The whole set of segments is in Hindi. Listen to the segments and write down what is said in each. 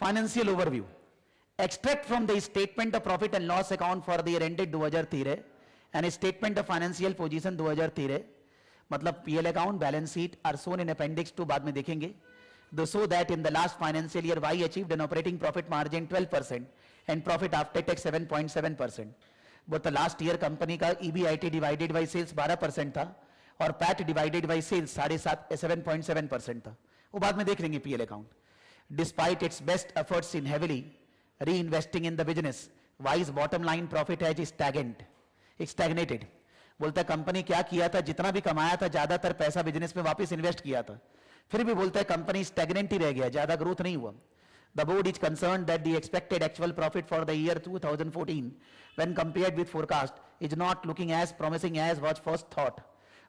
Financial overview. Extract from the statement of profit and loss account for the year ended 2013 and statement of financial position 2013, मतलब PL account, balance sheet are shown in appendix 2, बाद में देखेंगे. They show that in the last financial year, Y achieved an operating profit margin 12% and profit after tax 7.7%. But the last year company का EBIT divided by sales 12% था और PAT divided by sales 7.7% था. वो बाद में देख लेंगे PL account. Despite its best efforts in heavily reinvesting in the business, Y's bottom line profit has stagnated. बोलता है कंपनी क्या किया था, जितना भी कमाया था ज्यादातर पैसा बिजनेस में वापस इन्वेस्ट किया था, फिर भी बोलता है कंपनी स्टैग्नेंट ही रह गया, ज्यादा ग्रोथ नहीं हुआ. The board is concerned that the expected actual profit for the year 2014 when compared with forecast is not looking as promising as was first thought.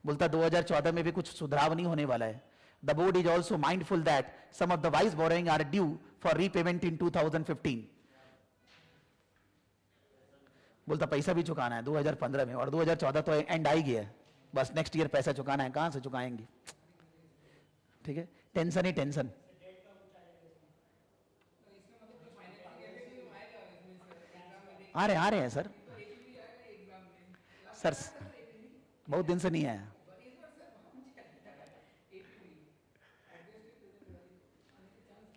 बोलता 2014 में भी कुछ सुधार नहीं होने वाला है. The board is also mindful that some of the Y's borrowing are due for repayment in 2015. बोलता पैसा भी चुकाना है 2015 में और 2014 तो एंड आ ही गया, बस नेक्स्ट ईयर पैसा चुकाना है, कहां से चुकाएंगे. ठीक है, टेंशन ही टेंशन. आ रहे हैं सर बहुत दिन से नहीं आया.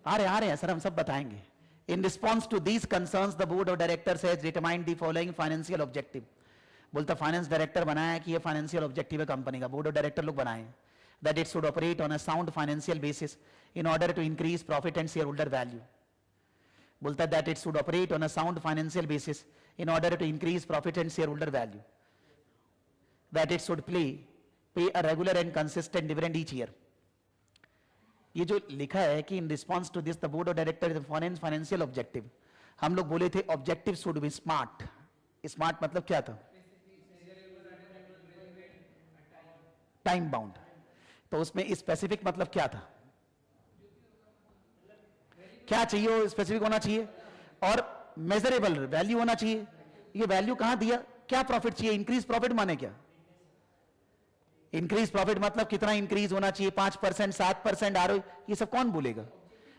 आ रहे हैं सर, हम सब बताएंगे. In response to these concerns, the board of directors has determined the following financial objective. बोलता फाइनेंस डायरेक्टर बनाया है कि ये फाइनेंशियल ऑब्जेक्टिव है कंपनी का, बोर्ड ऑफ डायरेक्टर लोग बनाए हैं. That it should operate on a sound financial basis in order to increase profit and shareholder value. बोलता that it should operate on a sound financial basis in order to increase profit and shareholder value. That it should pay a regular and consistent dividend each year. ये जो लिखा है कि in response to this the board of director financial objective, हम लोग बोले थे objective should be smart. Smart मतलब क्या था, टाइम बाउंड. तो उसमें स्पेसिफिक मतलब क्या था, क्या चाहिए वो स्पेसिफिक होना चाहिए और मेजरेबल वैल्यू होना चाहिए. ये वैल्यू कहां दिया, क्या प्रॉफिट चाहिए, इंक्रीज प्रॉफिट माने क्या, इंक्रीज प्रॉफिट मतलब कितना इंक्रीज होना चाहिए, 5%, 7% आरओ, ये सब कौन बोलेगा,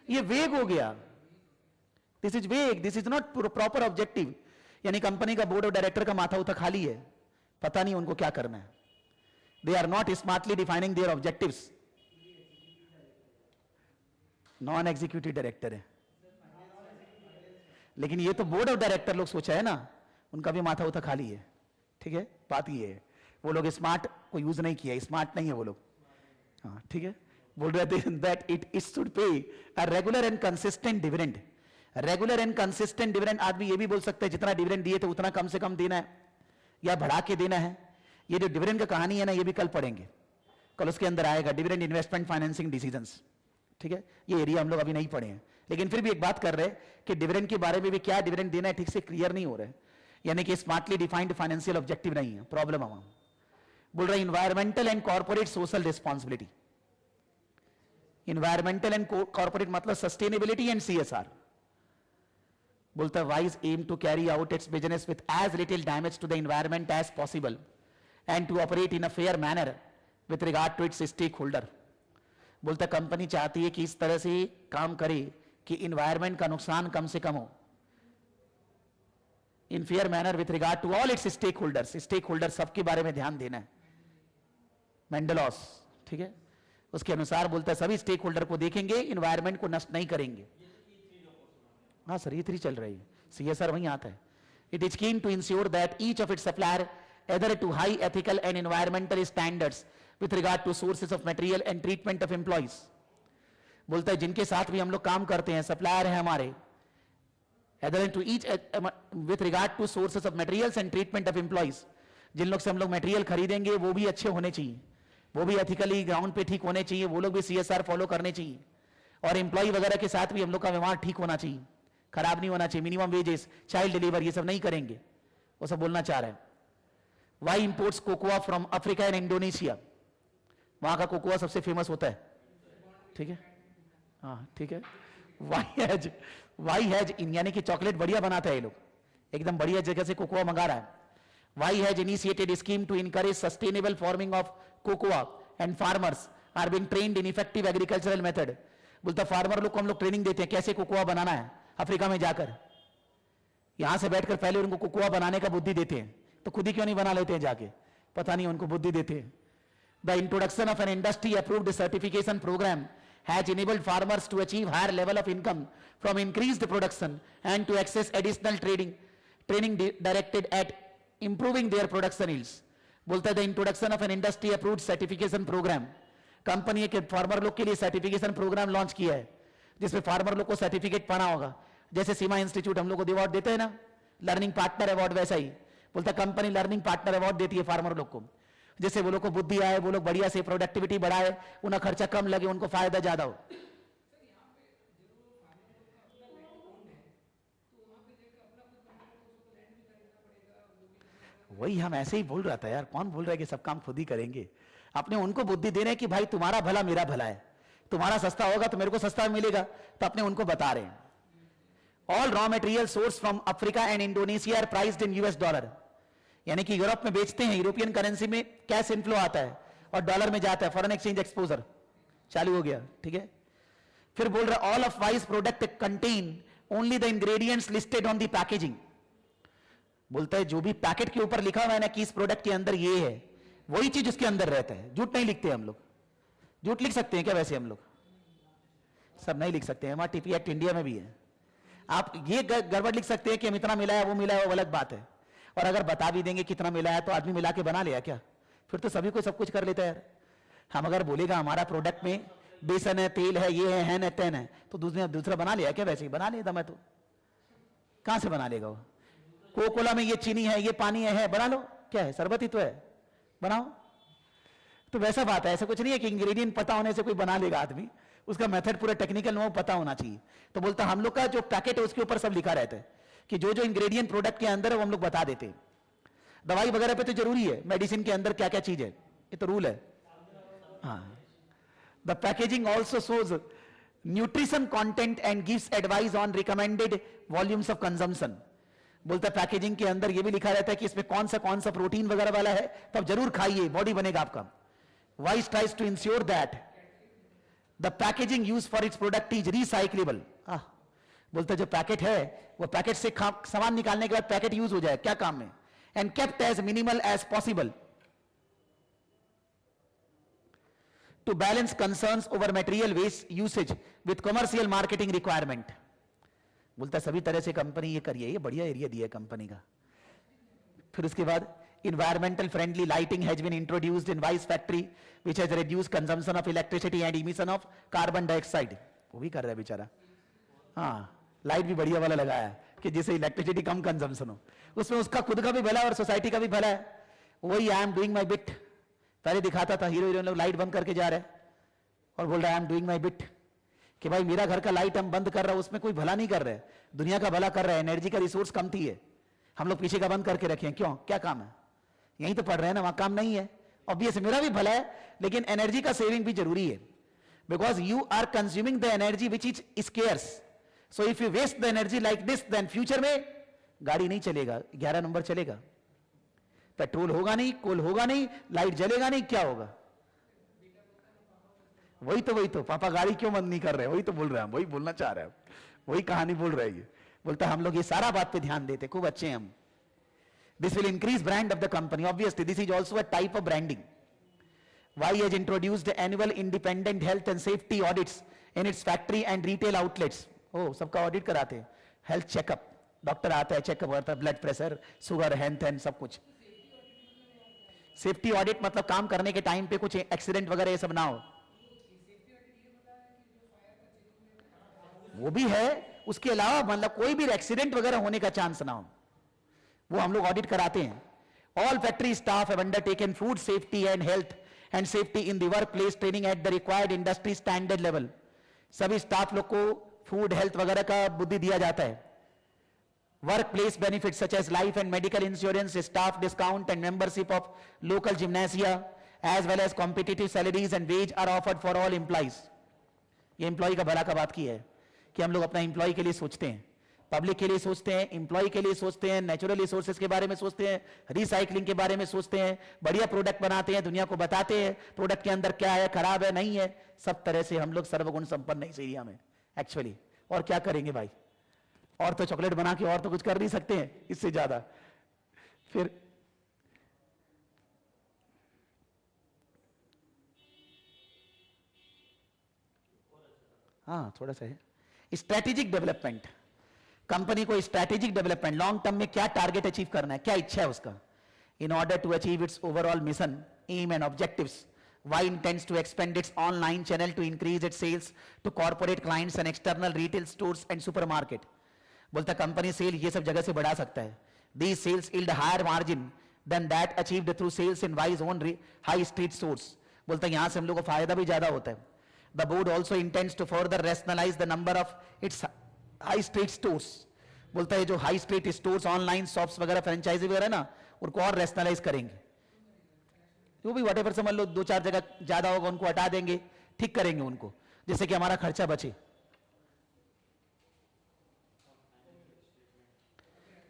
ये वेग हो गया. दिस इज वेग, this is not proper objective. यानी कंपनी का बोर्ड ऑफ डायरेक्टर का माथा उठा खाली है, पता नहीं उनको क्या करना है. They are not smartly defining their objectives. Non executive director है, लेकिन ये तो बोर्ड ऑफ डायरेक्टर लोग सोचा है ना, उनका भी माथा उठा खाली है. ठीक है, बात ये है, वो लोग स्मार्ट को यूज नहीं किया, स्मार्ट नहीं है वो लोग. हाँ ठीक है, बोल रहे थे that it should pay a regular and consistent dividend. Regular and consistent dividend, आदमी ये भी बोल सकते हैं जितना डिविडेंड दिए तो उतना कम से कम देना है या बढ़ा के देना है. ये जो डिविडेंड का कहानी है ना, ये भी कल पढ़ेंगे, कल उसके अंदर आएगा डिविडेंड इन्वेस्टमेंट फाइनेंसिंग डिसीजंस. ठीक है, ये एरिया हम लोग अभी नहीं पढ़े हैं, लेकिन फिर भी एक बात कर रहे हैं कि डिविडेंड के बारे में भी क्या डिविडेंड देना है ठीक से क्लियर नहीं हो रहा है. यानी कि स्मार्टली डिफाइंड फाइनेंशियल ऑब्जेक्टिव नहीं है, प्रॉब्लम है. बोल रहे environmental and corporate social responsibility. Environmental and corporate मतलब सस्टेनेबिलिटी एंड CSR. बोलता Y's aim to carry out its business with as little damage to the environment as possible and to operate in a fair manner with regard to its stakeholder. बोलता कंपनी चाहती है कि इस तरह से काम करे कि इन्वायरमेंट का नुकसान कम से कम हो, in fair manner with regard to all its stakeholders. Stakeholder सबके बारे में ध्यान देना है, मेंडलॉस. ठीक है, उसके अनुसार बोलता है सभी स्टेक होल्डर को देखेंगे, इन्वायरमेंट को नष्ट नहीं करेंगे. हाँ सर, E3 चल रही है, CSR वहीं आता है. It is keen to ensure that each of its supplier adhere to high ethical and environmental standards with regard to sources of material and treatment of employees. बोलता है जिनके साथ भी हम लोग काम करते हैं, सप्लायर है हमारे, adhere to each with regard to sources of materials and treatment of employees. जिन लोग से हम लोग मटेरियल खरीदेंगे वो भी अच्छे होने चाहिए, वो भी एथिकली ग्राउंड पे ठीक होने चाहिए, वो लोग भी CSR फॉलो करने चाहिए, और एम्प्लॉय वगैरह के साथ भी हम लोग का व्यवहार ठीक होना चाहिए, खराब नहीं होना चाहिए. मिनिमम वेजेस, चाइल्ड लेबर, ये सब नहीं करेंगे, वो सब बोलना चाह रहे हैं. Y imports cocoa from Africa and Indonesia. वहां का कोकोआ सबसे फेमस होता है. ठीक है, हाँ ठीक है. वाई हैज इन, यानी कि चॉकलेट बढ़िया बनाता है ये लोग, एकदम बढ़िया जगह से कोकोआ मंगा रहा है. Y has initiated scheme to encourage sustainable farming of cocoa and farmers are being trained in effective agricultural method. बोलता फार्मर लोग को हम लोग ट्रेनिंग देते हैं कैसे कोकोआ बनाना है अफ्रीका में जाकर, यहां से बैठकर पहले उनको कोकोआ बनाने का बुद्धि देते हैं, तो खुद ही क्यों नहीं बना लेते हैं जाके, पता नहीं उनको बुद्धि देते हैं। The introduction of an industry approved certification programme has enabled farmers to achieve higher level of income from increased production and to access additional training directed at improving their production yields. बोलता है the introduction of an industry approved certification program, company के फार्मर लोग के लिए सर्टिफिकेशन प्रोग्राम लॉन्च किया है जिसमें फार्मर लोग को सर्टिफिकेट पाना होगा, जैसे सीमा इंस्टीट्यूट हम लोग को अवार्ड देते हैं ना, लर्निंग पार्टनर अवार्ड, वैसा ही बोलता कंपनी लर्निंग पार्टनर अवार्ड देती है फार्मर लोग को, जैसे वो लोग को बुद्धि आए, वो लोग बढ़िया से प्रोडक्टिविटी बढ़ाए, उन्हें खर्चा कम लगे, उनको फायदा ज्यादा हो। वही हम ऐसे ही बोल रहा था यार, कौन बोल रहा है कि सब काम खुद ही करेंगे, अपने उनको बुद्धि दे रहे हैं कि भाई तुम्हारा भला मेरा भला है, तुम्हारा सस्ता होगा तो मेरे को सस्ता मिलेगा, तो अपने उनको बता रहे हैं। All raw material source from Africa and Indonesia are priced in US dollar, यानी कि यूरोप में बेचते हैं, यूरोपियन करेंसी में कैश इनफ्लो आता है और डॉलर में जाता है, फॉरेन एक्सचेंज एक्सपोजर चालू हो गया, ठीक है। फिर बोल रहा all of wise product contain only the ingredients listed on the packaging, बोलता है जो भी पैकेट के ऊपर लिखा हुआ है ना कि इस प्रोडक्ट के अंदर ये है, वही चीज उसके अंदर रहता है, झूठ नहीं लिखते हम लोग। झूठ लिख सकते हैं क्या वैसे हम लोग? सब नहीं लिख सकते हैं, हमारा TP एक्ट इंडिया में भी है। आप ये गड़बड़ लिख सकते हैं कि हम इतना मिलाया वो मिलाया, वो अलग बात है, और अगर बता भी देंगे कितना मिला है तो आदमी मिला के बना लिया क्या, फिर तो सभी को सब कुछ कर लेता है यार। हम अगर बोलेगा हमारा प्रोडक्ट में बेसन है, तेल है, ये है न तेन है, तो दूसरा बना लिया क्या? वैसे ही बना लेता मैं, तो कहां से बना लेगा वो? कोका कोला में ये चीनी है, ये पानी है, बना लो, क्या है, शरबत ही तो है, बनाओ। तो वैसा बात है, ऐसा कुछ नहीं है कि इंग्रेडिएंट पता होने से कोई बना लेगा आदमी, उसका मेथड पूरा टेक्निकल नो पता होना चाहिए। तो बोलता हम लोग का जो पैकेट है उसके ऊपर सब लिखा रहता है कि जो जो इंग्रेडिएंट प्रोडक्ट के अंदर है वो हम लोग बता देते हैं। दवाई वगैरह पे तो जरूरी है, मेडिसिन के अंदर क्या क्या चीज है, ये तो रूल है। हाँ, the packaging also shows nutrition content and gives advice on recommended volumes of consumption. बोलता पैकेजिंग के अंदर ये भी लिखा रहता है कि इसमें कौन सा प्रोटीन वगैरह वाला है, तो आप जरूर खाइए, बॉडी बनेगा आपका। Y's tries to ensure that the packaging use for its product is recyclable. बोलता जो पैकेट है वो पैकेट से सामान निकालने के बाद पैकेट यूज हो जाए, क्या काम में, and kept as minimal as possible to balance concerns over material waste usage with commercial marketing requirement. बोलता सभी तरह से कंपनी ये करिए, ये बढ़िया एरिया दिया है कंपनी का। फिर उसके बाद environmental friendly lighting has been introduced in Vice factory which has reduced consumption of electricity and emission of carbon dioxide। वो भी कर रहा है बेचारा। हाँ, लाइट भी बढ़िया वाला लगाया कि जिससे इलेक्ट्रिसिटी कम कंजम्पशन हो, उसमें उसका खुद का भी भला है और सोसाइटी का भी भला है। वही I am doing my bit, पहले दिखाता था हीरो हीरोइन लोग लाइट बंद करके जा रहे और बोल रहा है I am doing my bit, कि भाई मेरा घर का लाइट हम बंद कर रहा है, उसमें कोई भला नहीं कर रहे, दुनिया का भला कर रहा है। एनर्जी का रिसोर्स कम थी है, हम लोग पीछे का बंद करके रखे, क्यों, क्या काम है, यही तो पढ़ रहे हैं ना, वहां काम नहीं है। ऑब्वियस मेरा भी भला है, लेकिन एनर्जी का सेविंग भी जरूरी है, because you are consuming the energy which is scarce. So if you waste the energy like this, then future में गाड़ी नहीं चलेगा, 11 नंबर चलेगा, पेट्रोल होगा नहीं, कोल होगा नहीं, लाइट जलेगा नहीं, क्या होगा? वही तो पापा गाड़ी क्यों बंद नहीं कर रहे, वही तो बोल रहे हैं, वही बोलना चाह रहे हैं, वही कहानी बोल रहे हैं। बोलता हम लोग ये सारा बात पे ध्यान देते, खूब अच्छे हैं हम। This will increase brand of the company. Obviously, this is also a type of branding. Y has introduced annual independent health and safety audits in its factory and retail outlets. Oh, सबका ऑडिट कराते हैं, हेल्थ चेकअप, डॉक्टर आता है, चेकअप करता है, ब्लड प्रेशर, शुगर, हेल्थ सब कुछ। सेफ्टी ऑडिट मतलब काम करने के टाइम पे कुछ एक्सीडेंट वगैरह ये सब ना हो, वो भी है। उसके अलावा मतलब कोई भी एक्सीडेंट वगैरह होने का चांस ना हो, वो हम लोग ऑडिट कराते हैं। All factory staff have undertaken food safety and health and safety in the work place training at the required industry standard level. सभी स्टाफ लोग को फूड हेल्थ वगैरह का बुद्धि दिया जाता है। Workplace benefit such as life and medical insurance, staff discount and membership of local gymnasia as well as competitive salaries and wage are offered for all employees. ये एम्प्लॉय का भला का बात की है कि हम लोग अपना एम्प्लॉय के लिए सोचते हैं, पब्लिक के लिए सोचते हैं, इंप्लॉय के लिए सोचते हैं, नेचुरल रिसोर्सेज के बारे में सोचते हैं, रिसाइकलिंग के बारे में सोचते हैं, बढ़िया प्रोडक्ट बनाते हैं, दुनिया को बताते हैं प्रोडक्ट के अंदर क्या है, खराब है नहीं है। सब तरह से हम लोग सर्वगुण संपन्न है इस एरिया में एक्चुअली। और क्या करेंगे भाई, और तो चॉकलेट बना के और तो कुछ कर नहीं सकते हैं इससे ज्यादा। फिर हाँ थोड़ा सा है स्ट्रेटेजिक डेवलपमेंट। कंपनी को स्ट्रेटेजिक डेवलपमेंट, लॉन्ग टर्म में क्या टारगेट अचीव करना है, क्या इच्छा है उसका। In order to achieve its overall mission, aim and objectives, why intends to expand its online channel to increase its sales to corporate clients and external retail stores and supermarket। बोलता कंपनी सेल ये सब जगह से बढ़ा सकता है। These sales yield higher margin than that achieved through sales in Y's own high street stores। बोलता यहां से हम लोग को फायदा भी ज्यादा होता है। The board also intends to further rationalize the number of its high street stores। बोलता है जो high street stores, online shops वगैरह, फ्रेंचाइजी वगैरह ना, उनको और रैशनलाइज करेंगे। वो भी वट एवर समझ लो, 2-4 जगह ज्यादा होगा उनको हटा देंगे, ठीक करेंगे उनको, जिससे कि हमारा खर्चा बचे।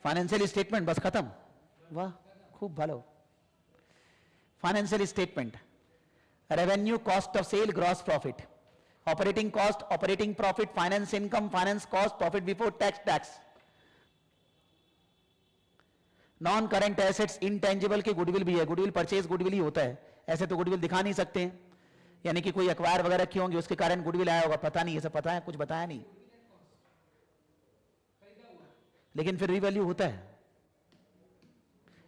फाइनेंशियल स्टेटमेंट बस खत्म, वाह खूब भालो। Financial statement, revenue, cost of sale, gross profit, operating cost, operating profit, finance income, finance cost, profit before tax, tax, non current assets, intangible के गुडविल भी है, गुडविल परचेज गुडविल ही होता है, ऐसे तो गुडविल दिखा नहीं सकते हैं, यानी कि कोई एक्वायर वगैरह किए होंगे उसके कारण गुडविल आया होगा, पता नहीं, ये सब पता है, कुछ बताया नहीं, लेकिन फिर रिवैल्यू होता है।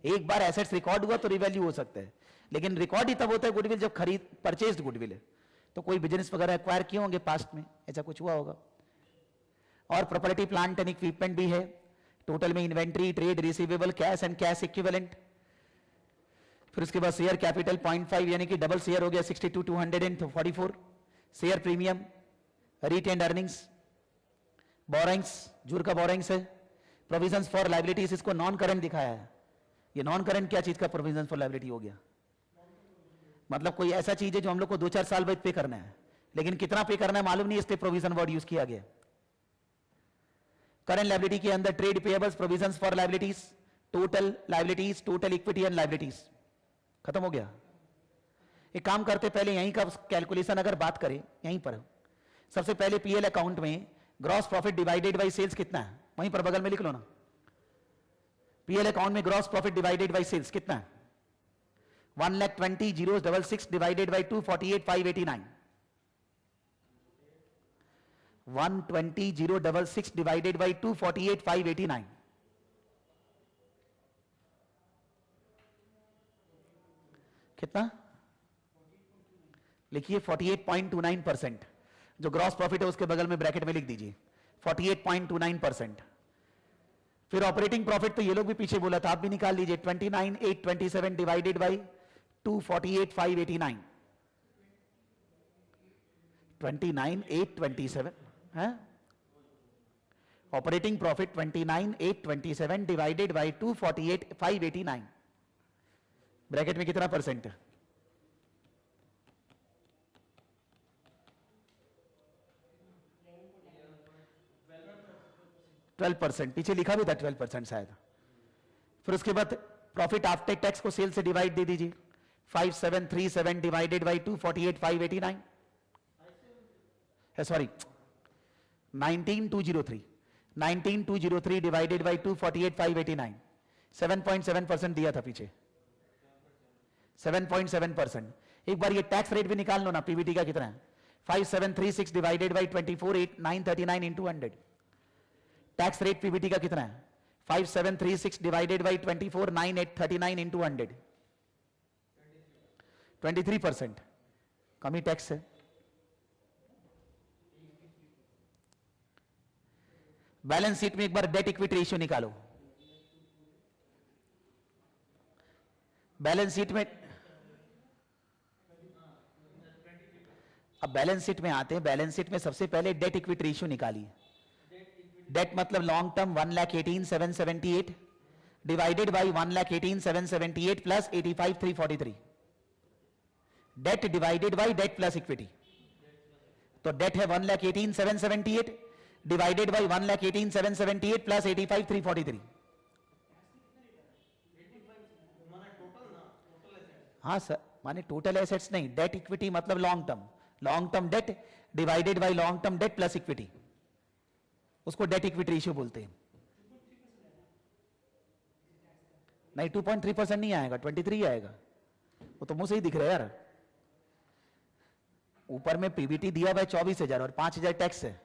एक बार एसेट्स रिकॉर्ड हुआ तो रिवैल्यू हो सकता है, लेकिन रिकॉर्ड ही तब होता है गुडविल जब खरीद परचेज्ड गुडविल है। तो कोई बिजनेस वगैरह एक्वायर किए होंगे पास्ट में, ऐसा कुछ हुआ होगा। और प्रॉपर्टी, प्लांट एंड इक्विपमेंट भी है। टोटल में inventory, trade receivable, cash and cash equivalent. फिर उसके बाद शेयर कैपिटल 0.5 यानी कि डबल शेयर हो गया 62,244। Share premium, retained earnings, borings, जुर का बोरिंग्स है। प्रोविजंस फॉर लायबिलिटीज, इसको नॉन करंट दिखाया है। ये नॉन करंट क्या चीज का प्रोविजन फॉर लायबिलिटी हो गया, मतलब कोई ऐसा चीज है जो हम लोग को 2-4 साल बाद पे करना है, लेकिन कितना पे करना है मालूम नहीं, इसलिए प्रोविजन वर्ड यूज किया गया। करंट लायबिलिटी के अंदर trade payables, provisions for liabilities, total liabilities, total equity and liabilities, खत्म हो गया। एक काम करते, पहले यहीं का कैलकुलेशन अगर बात करें, यहीं पर सबसे पहले पीएल अकाउंट में gross profit divided by sales कितना है, वहीं पर बगल में लिख लो ना। पीएल अकाउंट में gross profit divided by sales कितना है, 1,20,066 डिवाइडेड बाय 248,589, 120,066 डिवाइडेड बाय 248,589, कितना लिखिए 48.29%। जो ग्रॉस प्रॉफिट है उसके बगल में ब्रैकेट में लिख दीजिए 48.29%। फिर ऑपरेटिंग प्रॉफिट तो ये लोग भी पीछे बोला था, आप भी निकाल लीजिए 29,827 डिवाइडेड बाय 248,589, 29,827 है operating profit, 29,827 divided by 248,589, bracket में कितना परसेंट है, 12%, पीछे लिखा भी था 12% शायद। फिर उसके बाद प्रॉफिट आफ्टर टैक्स को सेल से डिवाइड दे दीजिए, 5737 divided by 248,589, sorry 19,203 divided by 248,589, 7.7% दिया था पीछे, 7.7%। एक बार ये टैक्स रेट भी निकाल लो ना, पीबीटी का कितना है, 5736 divided by 24,939 into 100, tax rate PBT का कितना है, 5736 डिवाइडेड बाय 24,939 इंटू 100, 23%, कमी टैक्स है। बैलेंस शीट में एक बार डेट इक्विटी रेशियो निकालो, बैलेंस शीट में, अब बैलेंस शीट में आते हैं, बैलेंस शीट में सबसे पहले डेट इक्विटी रेशियो निकालिए। डेट मतलब long term 1,18,778 divided by 1,18,778 plus 85,343, debt divided by debt plus equity. तो डेट है 1,18,778 डिवाइडेड बाई 1,18,778 प्लस 85,343। हाँ सर, माने टोटल एसेट्स नहीं, डेट इक्विटी मतलब long term debt divided by long term debt plus equity, उसको डेट इक्विटी रेशियो बोलते हैं। नहीं 2.3% नहीं आएगा, 23 आएगा। वो तो मुंह से ही दिख रहा है यार। ऊपर में पीबीटी दिया हुआ है 24,000 और 5,000 टैक्स है,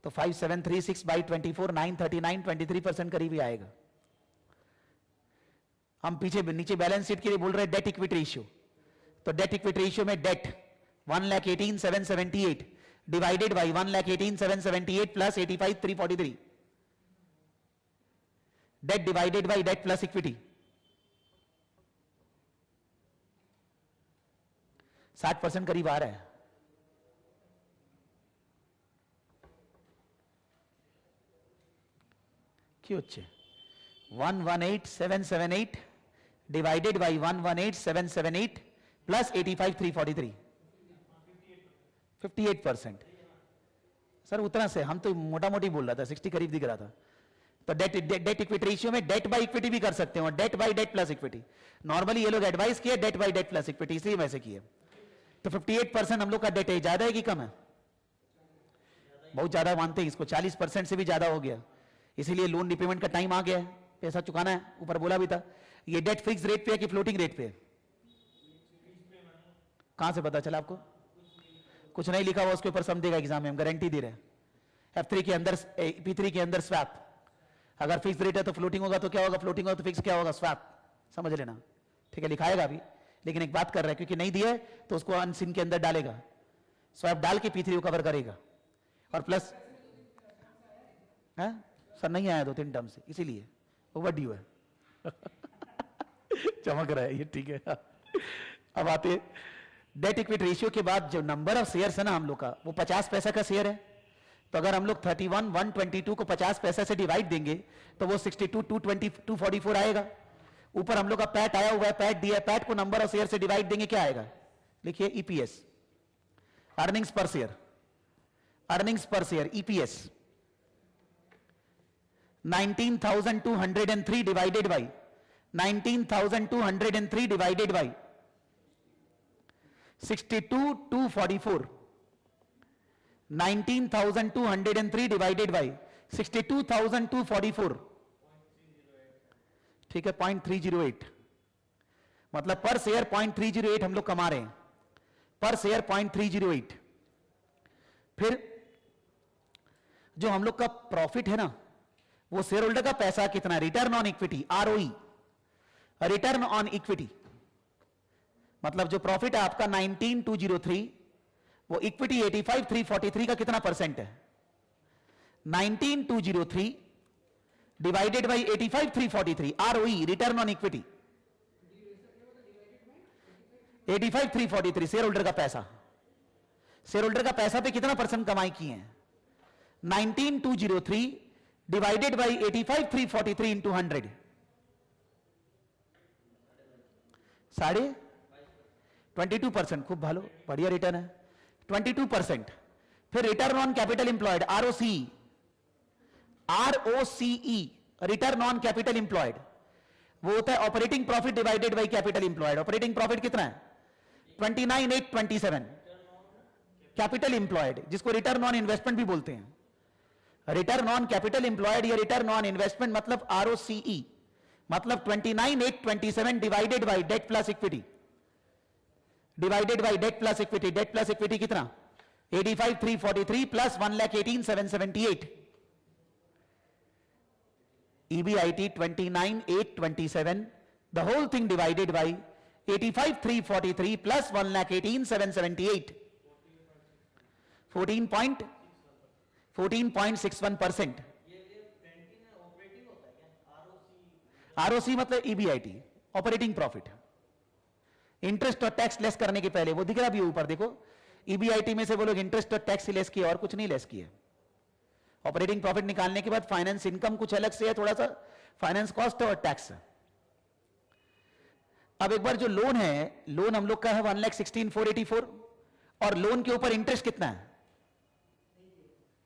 तो 5736 बाई 24 939 23% करीब ही आएगा। हम पीछे नीचे बैलेंस शीट के लिए बोल रहे हैं डेट इक्विटी रेशियो, तो डेट इक्विटी रेशियो में debt 1,18,778 divided by 1,18,778 plus 85,343, debt divided by debt plus equity 60% करीब आ रहा है। क्यों अच्छे 118,778 डिवाइडेड बाई 118,778 प्लस 85,343, 58%। सर उतना से हम तो मोटा मोटी बोल रहा था, 60 करीब दिख रहा था। तो डेट इक्विटी रेशियो में डेट बाय इक्विटी भी कर सकते हो, debt by debt plus equity. Normally ये लोग एडवाइस किए debt by debt plus equity, इसलिए वैसे किए। तो 58% हम लोग का डेट है, ज्यादा है कि कम है? बहुत ज्यादा मानते हैं इसको, 40% से भी ज्यादा हो गया। इसीलिए लोन रिपेमेंट का टाइम आ गया है, पैसा चुकाना है। ऊपर बोला भी था। ये डेट फिक्स रेट पे है कि फ्लोटिंग रेट पे है? कहां से पता चला आपको? कुछ नहीं लिखा हुआ उसके ऊपर, समझेगा एग्जाम में, हम गारंटी दे रहे हैं। F3 के अंदर, P3 के अंदर स्वैप, अगर फिक्स रेट है तो फ्लोटिंग होगा तो क्या होगा, फ्लोटिंग होगा तो फिक्स क्या होगा, स्वैप। समझ लेना, ठीक है? लिखाएगा अभी, लेकिन एक बात कर रहा है, क्योंकि नहीं दिया है तो उसको अनसिन के अंदर डालेगा, स्वैप डाल के P3 को कवर करेगा। और प्लस है सर, नहीं आया 2-3 टर्म से, इसीलिए ओवर ड्यू है। चमक रहा है ये, ठीक है। अब आते डेट इक्विटी रेशियो के बाद जो नंबर ऑफ शेयर्स है ना हम लोग का, वो 50 पैसा का शेयर है। तो अगर हम लोग 31,122 को 50 पैसा से डिवाइड देंगे तो वो 62,244 आएगा। ऊपर हम लोग का पैट आया हुआ है, पैट दिया है, पैट को नंबर ऑफ शेयर से डिवाइड देंगे, क्या आएगा? लिखिए ईपीएस, अर्निंग्स पर शेयर, अर्निंग्स पर share EPS 19,203 divided by 19,203 divided by 62,244, 19,203 divided by 62,244, ठीक है, 0.308। मतलब पर शेयर 0.308 हम लोग कमा रहे हैं, पर शेयर 0.308। फिर जो हम लोग का प्रॉफिट है ना, वो शेयर होल्डर का पैसा कितना है? Return on equity, ROE, return on equity. मतलब जो प्रॉफिट है आपका 19,203, वो इक्विटी 85,343 का कितना परसेंट है? 19,203 divided by 85,343, ROE, return on equity 85,343। Share holder का पैसा, शेयर होल्डर का पैसा पे कितना परसेंट कमाई की है? 19,203 डिवाइडेड बाई 85,343 इंटू 100, 22%। खूब भालो, बढ़िया रिटर्न है, 22%। फिर return on capital employed, ROCE, ROCE, return on capital employed, वो होता है operating profit divided by capital employed. Operating profit कितना है? 29,827। कैपिटल इंप्लॉयड, जिसको रिटर्न ऑन इन्वेस्टमेंट भी बोलते हैं, रिटर्न ऑन कैपिटल इंप्लॉयड या रिटर्न ऑन इन्वेस्टमेंट मतलब आरओसीई, मतलब 29,827 divided by debt plus equity, divided by debt plus equity. Debt plus equity कितना? 85,343 plus 1,18,778, EBIT 29,827, the whole thing divided by 85,343 plus 1,18,778, 14.61%। ROC मतलब ईबीआईटी, ऑपरेटिंग प्रॉफिट। इंटरेस्ट और टैक्स लेस करने के पहले, वो दिख रहा भी ऊपर देखो, ईबीआईटी में से वो लोग इंटरेस्ट और टैक्स लेस किए और कुछ नहीं लेस किए। ऑपरेटिंग प्रॉफिट निकालने के बाद फाइनेंस इनकम कुछ अलग से है, थोड़ा सा फाइनेंस कॉस्ट और टैक्स। अब एक बार जो लोन है, लोन हम लोग का है 1,16,484, और लोन के ऊपर इंटरेस्ट कितना है?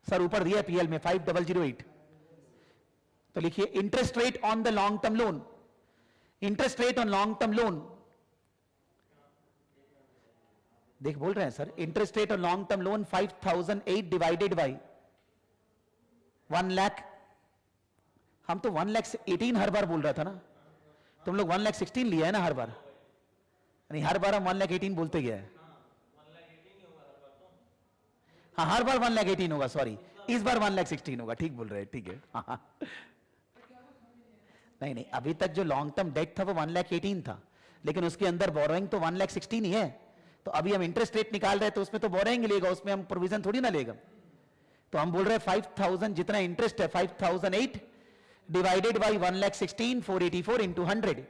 सर ऊपर दिया पीएल में 5008, तो लिखिए interest rate on the long term loan, interest rate on long term loan, देख बोल रहे हैं sir, interest rate on long term loan 5008 divided by 1 lakh, हम तो 1,18,000 हर बार बोल रहा था ना, तुम लोग 1,16,000 लिया है ना हर बार, नहीं हर बार हम 1,18,000 बोलते गया है, हाँ हर बार 1,18,000 होगा, सॉरी इस बार 1,16,000 होगा, ठीक बोल रहे हैं, ठीक है हाँ। नहीं नहीं, अभी तक जो लॉन्ग टर्म डेट था वो 1,18,000 था, लेकिन उसके अंदर बोरोइंग तो 1,16,000 ही है, तो अभी हम इंटरेस्ट रेट निकाल रहे हैं तो उसमें तो बोरोइंग लेगा, उसमें हम प्रोविजन थोड़ी ना लेगा, तो हम बोल रहे हैं 5,000 जितना इंटरेस्ट है 5,008 डिवाइडेड बाई 1,16,484 इंटू 100,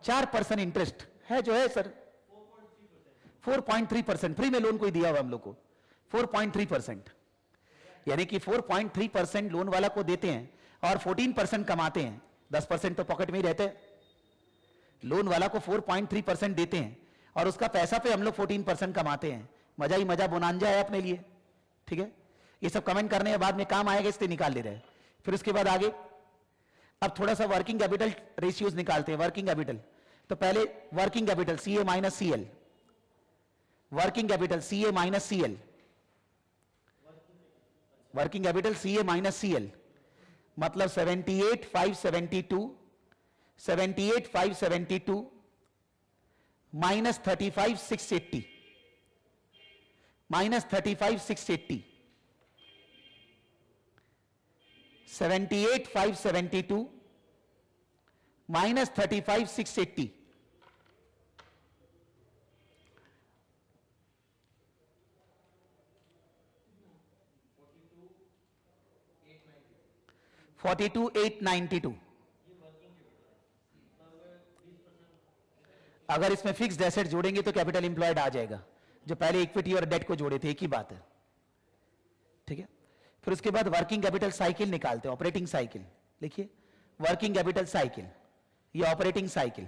4% इंटरेस्ट है जो है सर, 4.3%, फ्री में लोन कोई दिया हुआ हम लोग को 4.3%, यानी कि 4.3% लोन वाला को देते हैं और 14% कमाते हैं, 10% तो पॉकेट में ही रहते हैं, लोन वाला को 4.3% देते हैं और उसका पैसा पे हम लोग 14% कमाते हैं, मजा ही मजा, बोनांजा है अपने लिए, ठीक है, ये सब कमेंट करने के बाद में काम आएगा इसलिए निकाल ले रहे हैं। फिर उसके बाद आगे अब थोड़ा सा वर्किंग कैपिटल रेशियोज निकालते हैं, वर्किंग कैपिटल, तो पहले working capital CA minus CL, working capital CA minus CL, working capital CA minus CL मतलब 78,572 78,572 माइनस 35,680 माइनस 35,680 78,572 माइनस 35,680 42,892। अगर इसमें फिक्स्ड एसेट जोड़ेंगे तो कैपिटल इंप्लॉयड आ जाएगा, जो पहले इक्विटी और डेट को जोड़े थे एक ही बात है, ठीक है। फिर उसके बाद वर्किंग कैपिटल साइकिल निकालते हैं, ऑपरेटिंग साइकिल, लिखिए वर्किंग कैपिटल साइकिल या operating cycle,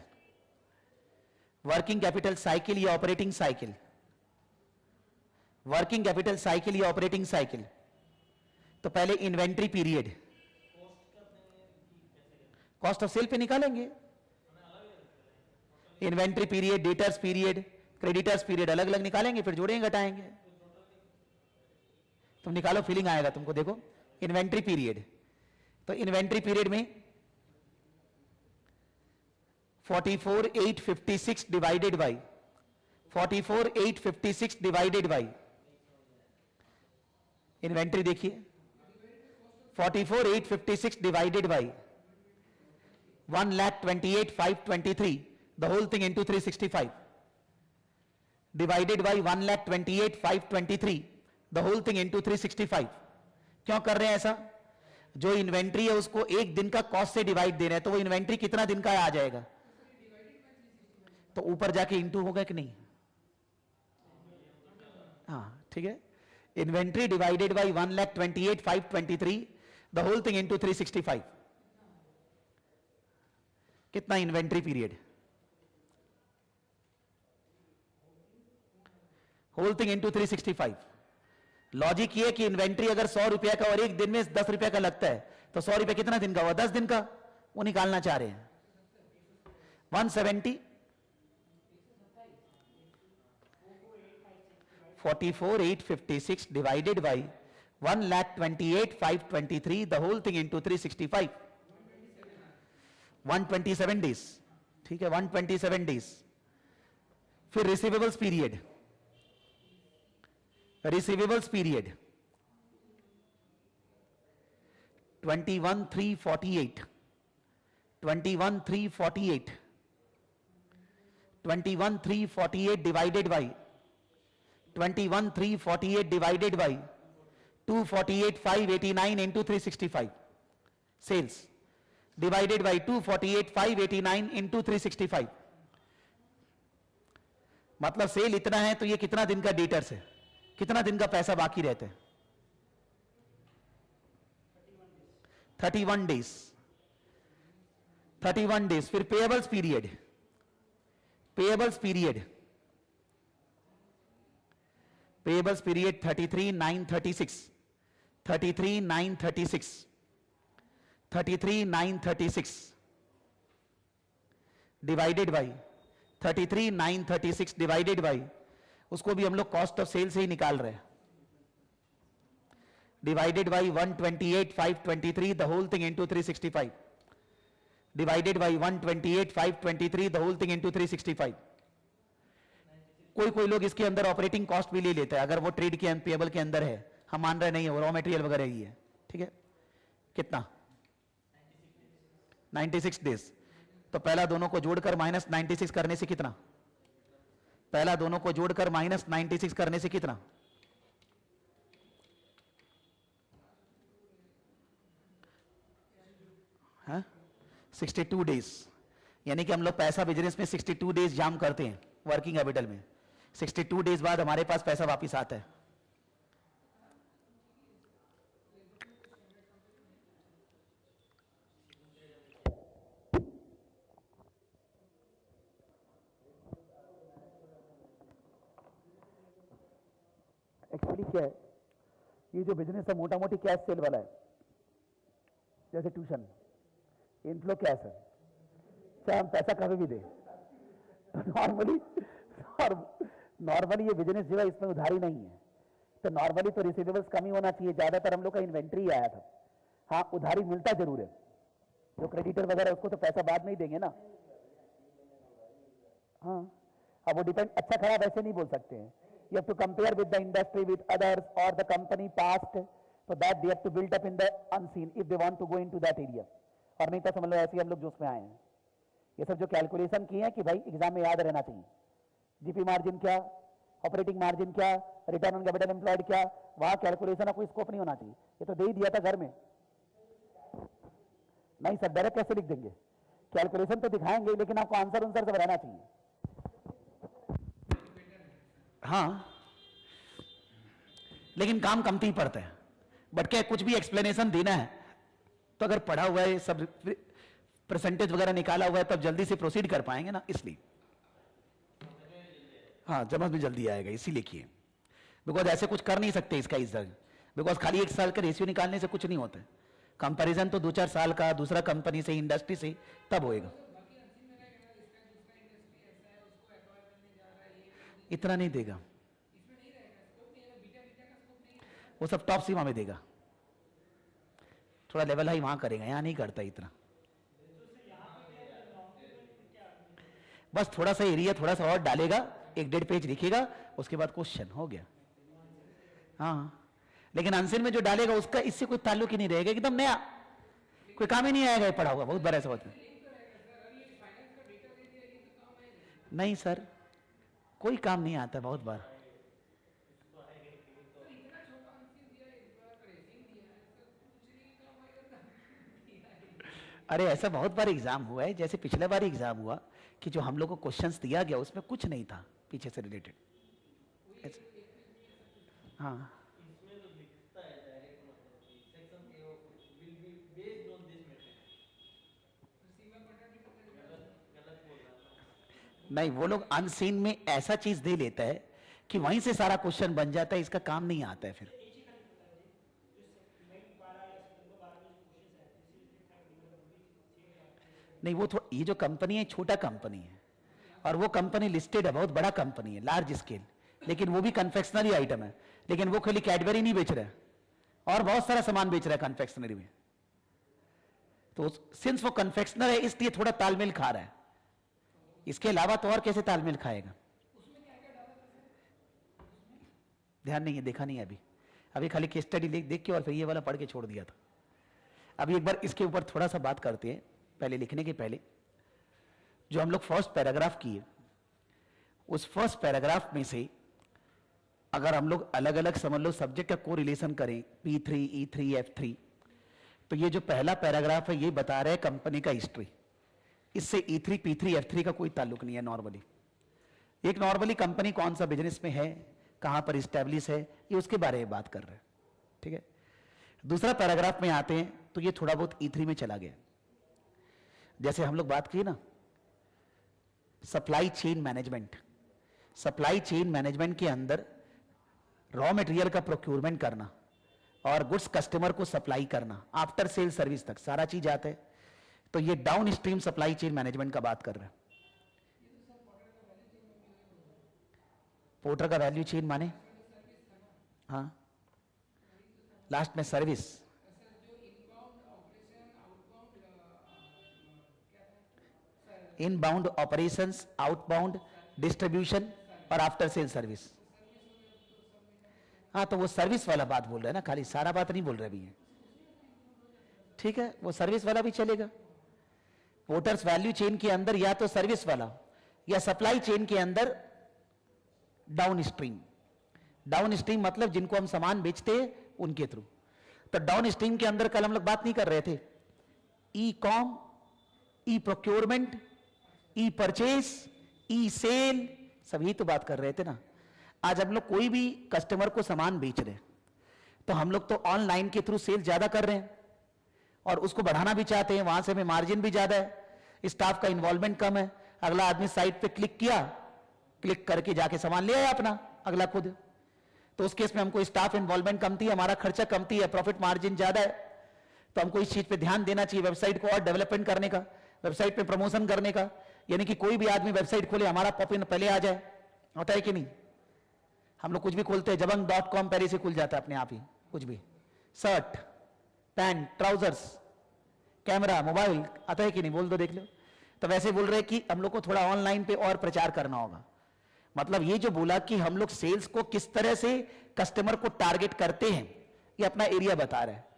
working capital cycle या operating cycle, working capital cycle या ऑपरेटिंग साइकिल, तो पहले inventory period, cost of sale पे निकालेंगे, inventory period, debtors period, creditors period अलग अलग निकालेंगे, फिर जोड़ेंगे घटाएंगे, तुम निकालो फीलिंग आएगा तुमको। देखो इन्वेंट्री पीरियड, तो इन्वेंट्री पीरियड में 44,856 divided by 44,856 divided by, inventory देखिए 44,856 divided by 1,28,523, the whole thing into 365 divided by 1,28,523, the whole thing into 365। क्यों कर रहे हैं ऐसा? जो इन्वेंट्री है उसको एक दिन का कॉस्ट से डिवाइड दे रहे हैं, तो वो इन्वेंट्री कितना दिन का आ जाएगा, तो ऊपर जाके इंटू होगा कि नहीं, हाँ ठीक है, inventory divided by 1,28,523, the whole thing into 365, कितना inventory period, whole thing into 365। Logic ये कि इन्वेंट्री अगर 100 रुपया का और एक दिन में 10 रुपया का लगता है, तो 100 रुपया कितना दिन का हुआ, 10 दिन का, वो निकालना चाह रहे हैं 170 44,856 divided by 1,28,523, the whole thing into 365, 127 days, ठीक है 127 डेज। फिर receivables period, receivables period 21,348 21,348 21,348 divided by 21,348 divided by 248,589 into 365, sales divided by 248,589 into 365, मतलब सेल इतना है तो ये कितना दिन का डेटर्स है, कितना दिन का पैसा बाकी रहता है, 31 डेज, 31 डेज। फिर payables period, payables period payables period 33,936, 33,936, 33,936 divided by 33,936 divided by, उसको भी हम लोग कॉस्ट ऑफ सेल से ही निकाल रहे हैं, divided by 128,523 the whole thing into 365, divided by 128,523 the whole thing into 365। कोई लोग इसके अंदर ऑपरेटिंग कॉस्ट भी ले लेते हैं, अगर वो ट्रेड के पेबल के अंदर है, हम मान रहे नहीं है, वो रॉ मटेरियल वगैरह ही है, ठीक है। कितना 96 डेज। तो पहला दोनों को जोड़कर माइनस 96 करने से कितना, पहला दोनों को जोड़कर माइनस 96 करने से कितना, हाँ 62 डेज। यानी कि हम लोग पैसा बिजनेस में 62 डेज जाम करते हैं वर्किंग कैपिटल में, 62 डेज बाद हमारे पास पैसा वापस आता है। एक्चुअली क्या है, ये जो बिजनेस है मोटा मोटी कैश सेल वाला है, जैसे ट्यूशन इनफ्लो कैश है, चाहे हम पैसा कभी भी दे। नॉर्मली ये बिजनेस जो है इसमें उधारी नहीं है, तो नॉर्मली तो रिसीवेबल्स कम ही होना चाहिए, ज्यादातर हम लोग का इन्वेंट्री आया था। हाँ उधारी मिलता जरूर है, जो क्रेडिटर वगैरह उसको तो पैसा बाद में ही देंगे ना। हाँ अब वो डिपेंड, अच्छा खराब ऐसे नहीं बोल सकते हैं, you have to compare with the industry with others or the company past, so that they have to build up in the unseen if they want to go into that area। और नहीं तो समझ लो ऐसे हम लोग जो उसमें आए हैं, ये सब जो कैलकुलेशन किए हैं कि भाई एग्जाम में याद रहना चाहिए, जीपी मार्जिन क्या, ऑपरेटिंग मार्जिन क्या, रिटर्न ऑन कैपिटल एम्प्लॉयड क्या, वहां कैलकुलेशन का कोई स्कोप नहीं होना चाहिए। ये तो दे ही दिया था घर में, नहीं सर डायरेक्ट कैसे लिख देंगे, कैलकुलेशन तो दिखाएंगे लेकिन आपको आंसर उनसर सब रहना चाहिए। हाँ लेकिन काम कमती ही पड़ता है, बट क्या कुछ भी एक्सप्लेनेशन देना है तो अगर पढ़ा हुआ है, सब परसेंटेज वगैरह निकाला हुआ है, तब जल्दी से प्रोसीड कर पाएंगे ना, इसलिए। हाँ समझ में जल्दी आएगा, इसीलिए किए, बिकॉज ऐसे कुछ कर नहीं सकते इसका इस तरह, बिकॉज खाली 1 साल का रेशियो निकालने से कुछ नहीं होता है, कंपैरिजन तो 2-4 साल का दूसरा कंपनी से, इंडस्ट्री से, तब होएगा। इतना नहीं देगा, वो सब टॉप सीमा में देगा, थोड़ा लेवल हाई वहां करेगा, यहां नहीं करता इतना। बस थोड़ा सा एरिया थोड़ा सा और डालेगा, 1-1.5 पेज लिखेगा, उसके बाद क्वेश्चन हो गया। हाँ लेकिन अनसिन में जो डालेगा उसका इससे कोई ताल्लुक ही नहीं रहेगा, एकदम नया, कोई काम ही नहीं आएगा, ये पढ़ा हुआ बहुत बार ऐसा होता है। नहीं सर कोई काम नहीं आता बहुत बार, अरे ऐसा बहुत बार एग्जाम हुआ है, जैसे पिछले बार एग्जाम हुआ कि जो हम लोग को क्वेश्चंस दिया गया उसमें कुछ नहीं था पीछे से रिलेटेड। हाँ नहीं वो लोग अनसीन में ऐसा चीज दे लेता है कि वहीं से सारा क्वेश्चन बन जाता है, इसका काम नहीं आता है फिर। नहीं वो थोड़ा, ये जो कंपनी है छोटा कंपनी है, और वो कंपनी लिस्टेड है, बहुत बड़ा कंपनी है, लार्ज स्केल, लेकिन वो भी कन्फेक्शनरी आइटम है, लेकिन वो खाली कैडबरी नहीं बेच रहा है, और बहुत सारा सामान बेच रहा है कन्फेक्शनरी में। तो सिंस वो कन्फेक्शनर है इसलिए थोड़ा तालमेल खा रहा है, इसके अलावा तो और कैसे तालमेल खाएगा। ध्यान नहीं है, देखा नहीं है अभी खाली केस स्टडी देख के और फिर ये वाला पढ़ के छोड़ दिया था। अभी एक बार इसके ऊपर थोड़ा सा बात करते हैं, पहले लिखने के पहले जो हम लोग फर्स्ट पैराग्राफ किए, उस फर्स्ट पैराग्राफ में से अगर हम लोग अलग अलग समझ लो सब्जेक्ट का कोरिलेशन करें, P3, E3, F3, तो ये जो पहला पैराग्राफ है ये बता रहा है कंपनी का हिस्ट्री, इससे E3, P3, F3 का कोई ताल्लुक नहीं है। नॉर्मली एक नॉर्मली कंपनी कौन सा बिजनेस में है, कहां पर इस्टेब्लिश है, ये उसके बारे में बात कर रहे हैं, ठीक है। दूसरा पैराग्राफ में आते हैं तो ये थोड़ा बहुत E3 में चला गया, जैसे हम लोग बात की ना supply chain management, supply chain management के अंदर रॉ मटेरियल का प्रोक्योरमेंट करना और गुड्स कस्टमर को सप्लाई करना, आफ्टर सेल सर्विस तक सारा चीज आता है। तो ये down stream supply chain management का बात कर रहे हैं। पोर्टर का वैल्यू चेन माने, हाँ लास्ट में service, inbound operations, outbound distribution और आफ्टर सेल सर्विस। हाँ तो वो सर्विस वाला बात बोल रहे हैं ना, खाली सारा बात नहीं बोल रहे अभी है, ठीक है, वो सर्विस वाला भी चलेगा। पोर्टर्स वैल्यू चेन के अंदर या तो सर्विस वाला या सप्लाई चेन के अंदर डाउन स्ट्रीम। डाउन स्ट्रीम मतलब जिनको हम सामान बेचते हैं उनके थ्रू। तो डाउन स्ट्रीम के अंदर कल हम लोग बात नहीं कर रहे थे, ई कॉम, ई प्रोक्योरमेंट, ई परचेज, ई सेल, सभी तो बात कर रहे थे ना। आज हम लोग कोई भी कस्टमर को सामान बेच रहे हैं तो हम लोग तो ऑनलाइन के थ्रू सेल ज्यादा कर रहे हैं और उसको बढ़ाना भी चाहते हैं, वहां से हमें मार्जिन भी ज्यादा है, स्टाफ का इन्वॉल्वमेंट कम है। अगला आदमी साइट पे क्लिक किया, क्लिक करके जाके सामान ले आया अपना अगला खुद, तो उस केस में हमको स्टाफ इन्वॉल्वमेंट कमती है, हमारा खर्चा कमती है, प्रॉफिट मार्जिन ज्यादा है। तो हमको इस चीज पे ध्यान देना चाहिए, वेबसाइट को और डेवलपमेंट करने का, वेबसाइट पे प्रमोशन करने का, यानी कि कोई भी आदमी वेबसाइट खोले हमारा पॉप इन पहले आ जाए, होता है कि नहीं? हम लोग कुछ भी खोलते हैं jabang.com पहले से खुल जाता है अपने आप ही, कुछ भी, shirt, pant, trousers, camera, mobile, आता है कि नहीं? बोल दो देख लो। तो वैसे बोल रहे कि हम लोग को थोड़ा ऑनलाइन पे और प्रचार करना होगा। मतलब ये जो बोला कि हम लोग सेल्स को किस तरह से कस्टमर को टारगेट करते हैं, ये अपना एरिया बता रहा है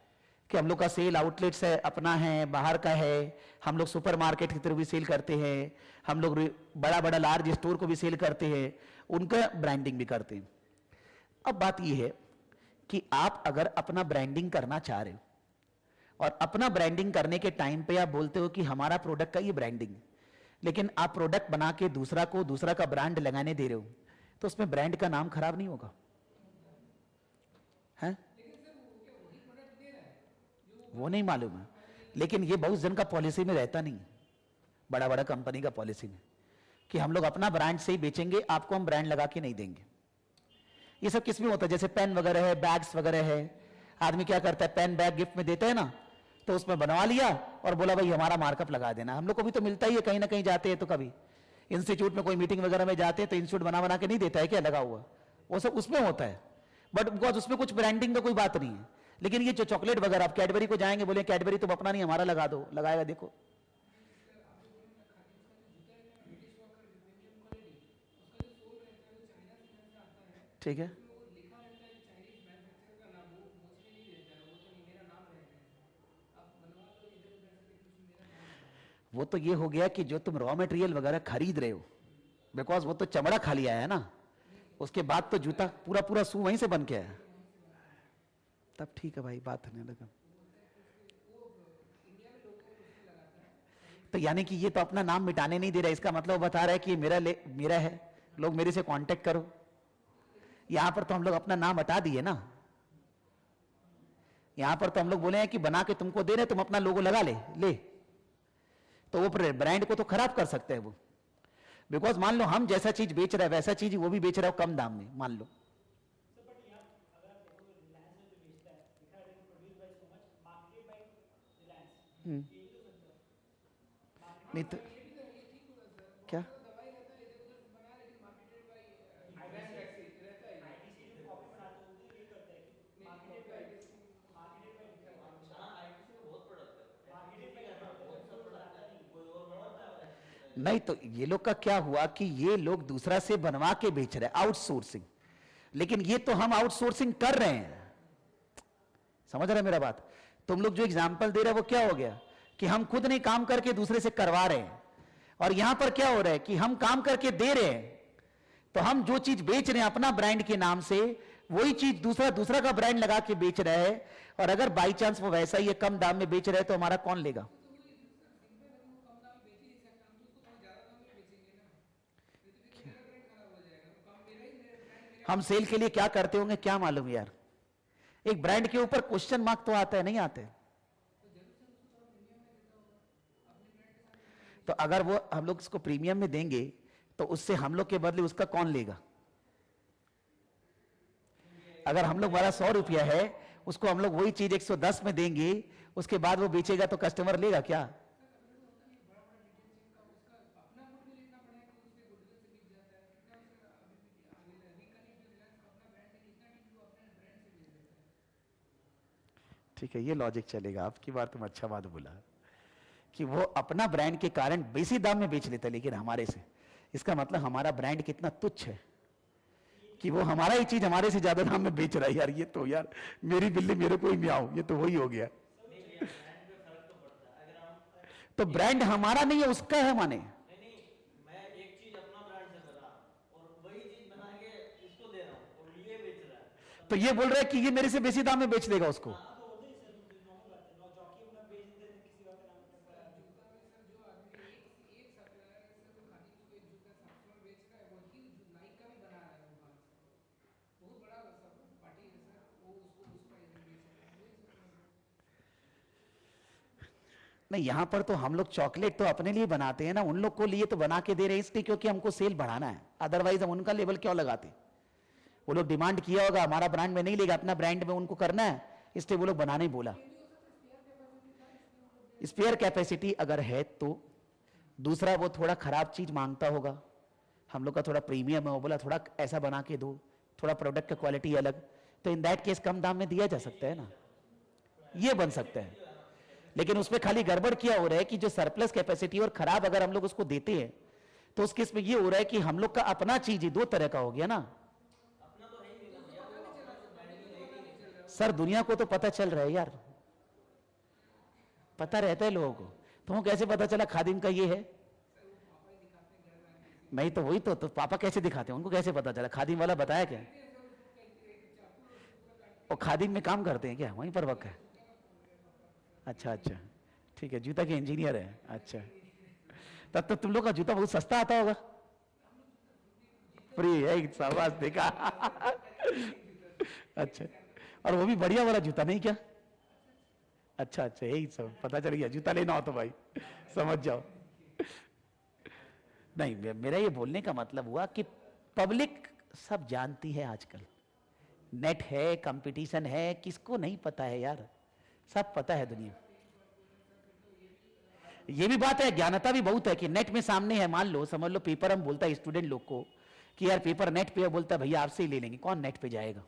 कि हम लोग का सेल आउटलेट्स है, अपना है, बाहर का है, हम लोग सुपरमार्केट की तरफ भी सेल करते हैं, हम लोग बड़ा बड़ा लार्ज स्टोर को भी सेल करते हैं, उनका ब्रांडिंग भी करते हैं। अब बात ये है कि आप अगर अपना ब्रांडिंग करना चाह रहे हो और अपना ब्रांडिंग करने के टाइम पे आप बोलते हो कि हमारा प्रोडक्ट का ये ब्रांडिंग, लेकिन आप प्रोडक्ट बना के दूसरा का ब्रांड लगाने दे रहे हो, तो उसमें ब्रांड का नाम खराब नहीं होगा? है? वो नहीं मालूम है, लेकिन ये बहुत जन का पॉलिसी में रहता नहीं, बड़ा बड़ा कंपनी का पॉलिसी में, कि हम लोग अपना ब्रांड से ही बेचेंगे, आपको हम ब्रांड लगा के नहीं देंगे। ये सब किस में होता है? जैसे पेन वगैरह है, बैग्स वगैरह है, आदमी क्या करता है, पेन बैग गिफ्ट में देते हैं ना, तो उसमें बनवा लिया और बोला भाई हमारा मार्कअप लगा देना। हम लोग को भी तो मिलता ही है, कहीं ना कहीं जाते हैं तो कभी इंस्टीट्यूट में कोई मीटिंग वगैरह में जाते हैं तो इंस्टीट्यूट बना के नहीं देता है क्या लगा हुआ, वो सब उसमें होता है, बट बिकॉज उसमें कुछ ब्रांडिंग का कोई बात नहीं है। लेकिन ये जो चॉकलेट वगैरह, आप कैडबरी को जाएंगे, बोले कैडबरी तुम अपना नहीं हमारा लगा दो, लगाएगा देखो। ठीक है, वो तो ये हो गया कि जो तुम रॉ मटेरियल वगैरह खरीद रहे हो, बिकॉज वो तो चमड़ा खाली आया है ना, उसके बाद तो जूता पूरा पूरा शू वहीं से बन के आया, तब ठीक है भाई, बात नहीं लगा। तो यानी कि ये तो अपना नाम मिटाने नहीं दे रहा, इसका मतलब बता रहा है कि मेरा है, लोग मेरे से कांटेक्ट करो। यहां पर तो हम लोग अपना नाम हटा दिए ना, यहां पर तो हम लोग बोले हैं कि बना के तुमको दे रहे, तुम अपना लोगो लगा ले, तो वो ब्रांड को तो खराब कर सकते हैं वो, बिकॉज मान लो हम जैसा चीज बेच रहा है वैसा चीज वो भी बेच रहा है कम दाम में, मान लो। नहीं तो क्या? नहीं तो ये लोग का क्या हुआ कि ये लोग दूसरा से बनवा के बेच रहे हैं, आउटसोर्सिंग, लेकिन ये तो हम आउटसोर्सिंग कर रहे हैं, समझ रहे हैं मेरा बात? तुम लोग जो एग्जांपल दे रहे हैं वो क्या हो गया कि हम खुद नहीं काम करके दूसरे से करवा रहे हैं, और यहां पर क्या हो रहा है कि हम काम करके दे रहे हैं, तो हम जो चीज बेच रहे हैं अपना ब्रांड के नाम से, वही चीज दूसरा का ब्रांड लगा के बेच रहा है, और अगर बाई चांस वो वैसा ही कम दाम में बेच रहे हैं तो हमारा कौन लेगा? हम सेल के लिए क्या करते होंगे क्या मालूम यार, एक ब्रांड के ऊपर क्वेश्चन मार्क तो आता है, नहीं आते? तो अगर वो हम लोग इसको प्रीमियम में देंगे तो उससे हम लोग के बदले उसका कौन लेगा? अगर हम लोग हमारा 100 रुपया है, उसको हम लोग वही चीज 110 में देंगे, उसके बाद वो बेचेगा तो कस्टमर लेगा क्या? ठीक है, ये लॉजिक चलेगा आपकी बात, तुम अच्छा बात बोला कि वो अपना ब्रांड के कारण बेसी दाम में बेच लेता है, लेकिन हमारे से, इसका मतलब हमारा ब्रांड कितना तुच्छ है कि वो हमारा ही चीज हमारे से ज्यादा दाम में बेच रहा है। यार ये तो, यार मेरी बिल्ली मेरे को ही मियाओ, ये तो वही हो गया। तो ब्रांड हमारा नहीं है, उसका है माने। मैं एक चीज अपना ब्रांड से बना और वही चीज बना के इसको दे रहा हूं और ये बेच रहा है, तो ये बोल रहा है कि ये मेरे से बेसी दाम में बेच देगा उसको। नहीं, यहां पर तो हम लोग चॉकलेट तो अपने लिए बनाते हैं ना, उन लोग को लिए तो बना के दे रहे हैं इसलिए क्योंकि हमको सेल बढ़ाना है, अदरवाइज हम उनका लेवल क्यों लगाते? वो लोग डिमांड किया होगा हमारा ब्रांड में नहीं लेगा, अपना ब्रांड में उनको करना है, इसलिए वो लोग बनाने बोला। स्पेयर कैपेसिटी अगर है तो, दूसरा वो थोड़ा खराब चीज मांगता होगा, हम लोग का थोड़ा प्रीमियम है, वो बोला थोड़ा ऐसा बना के दो, थोड़ा प्रोडक्ट का क्वालिटी अलग, तो इन दैट केस कम दाम में दिया जा सकता है ना, ये बन सकता है। लेकिन उसमें खाली गड़बड़ क्या हो रहा है कि जो सरप्लस कैपेसिटी और खराब अगर हम लोग उसको देते हैं तो उस केस में ये हो रहा है कि हम लोग का अपना चीज ही दो तरह का हो गया ना। सर दुनिया को तो पता चल रहा है यार, पता रहता है लोगों को, तुमको कैसे पता चला खादिम का ये है? नहीं तो वही तो पापा कैसे दिखाते हैं, उनको कैसे पता चला? खादिम वाला बताया क्या? और खादिम में काम करते हैं क्या, वहीं पर वक्त है? अच्छा अच्छा, ठीक है, जूता के इंजीनियर है, अच्छा, तब तो तुम लोग का जूता बहुत सस्ता आता होगा। फ्री है, शाबाश, देखा। अच्छा, और वो भी बढ़िया वाला जूता, नहीं क्या? अच्छा अच्छा, यही सब पता चल गया, जूता लेना हो तो भाई समझ जाओ। नहीं, मेरा ये बोलने का मतलब हुआ कि पब्लिक सब जानती है आजकल, नेट है, कंपटीशन है, किसको नहीं पता है यार, सब पता है दुनिया। ये भी बात है, ज्ञानता भी बहुत है कि नेट में सामने है, मान लो समझ लो पेपर हम बोलता है स्टूडेंट लोग को कि यार पेपर नेट पे है, बोलता है भैया आपसे ही ले लेंगे, कौन नेट पे जाएगा?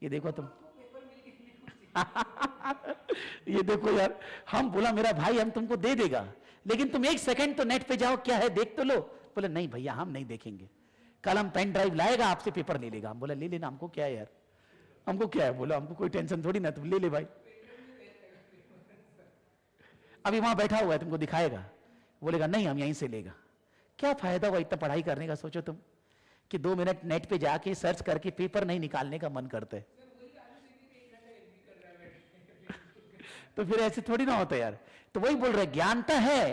ये देखो तुम। ये देखो यार, हम बोला मेरा भाई हम तुमको दे देगा, लेकिन तुम एक सेकंड तो नेट पे जाओ, क्या है देख तो लो। बोले नहीं भैया हम नहीं देखेंगे, कल हम पेन ड्राइव लाएगा आपसे पेपर ले लेगा। हम बोला ले लेना, हमको क्या है यार, हमको क्या है? बोला हमको कोई टेंशन थोड़ी ना, तुम ले ले भाई, अभी वहां बैठा हुआ है तुमको दिखाएगा, बोलेगा नहीं हम यहीं से लेगा। क्या फायदा हुआ इतना पढ़ाई करने का? सोचो तुम कि 2 मिनट नेट पे जाके सर्च करके पेपर नहीं निकालने का मन करता है। तो फिर ऐसे थोड़ी ना होता यार। तो वही बोल रहे, ज्ञानता है,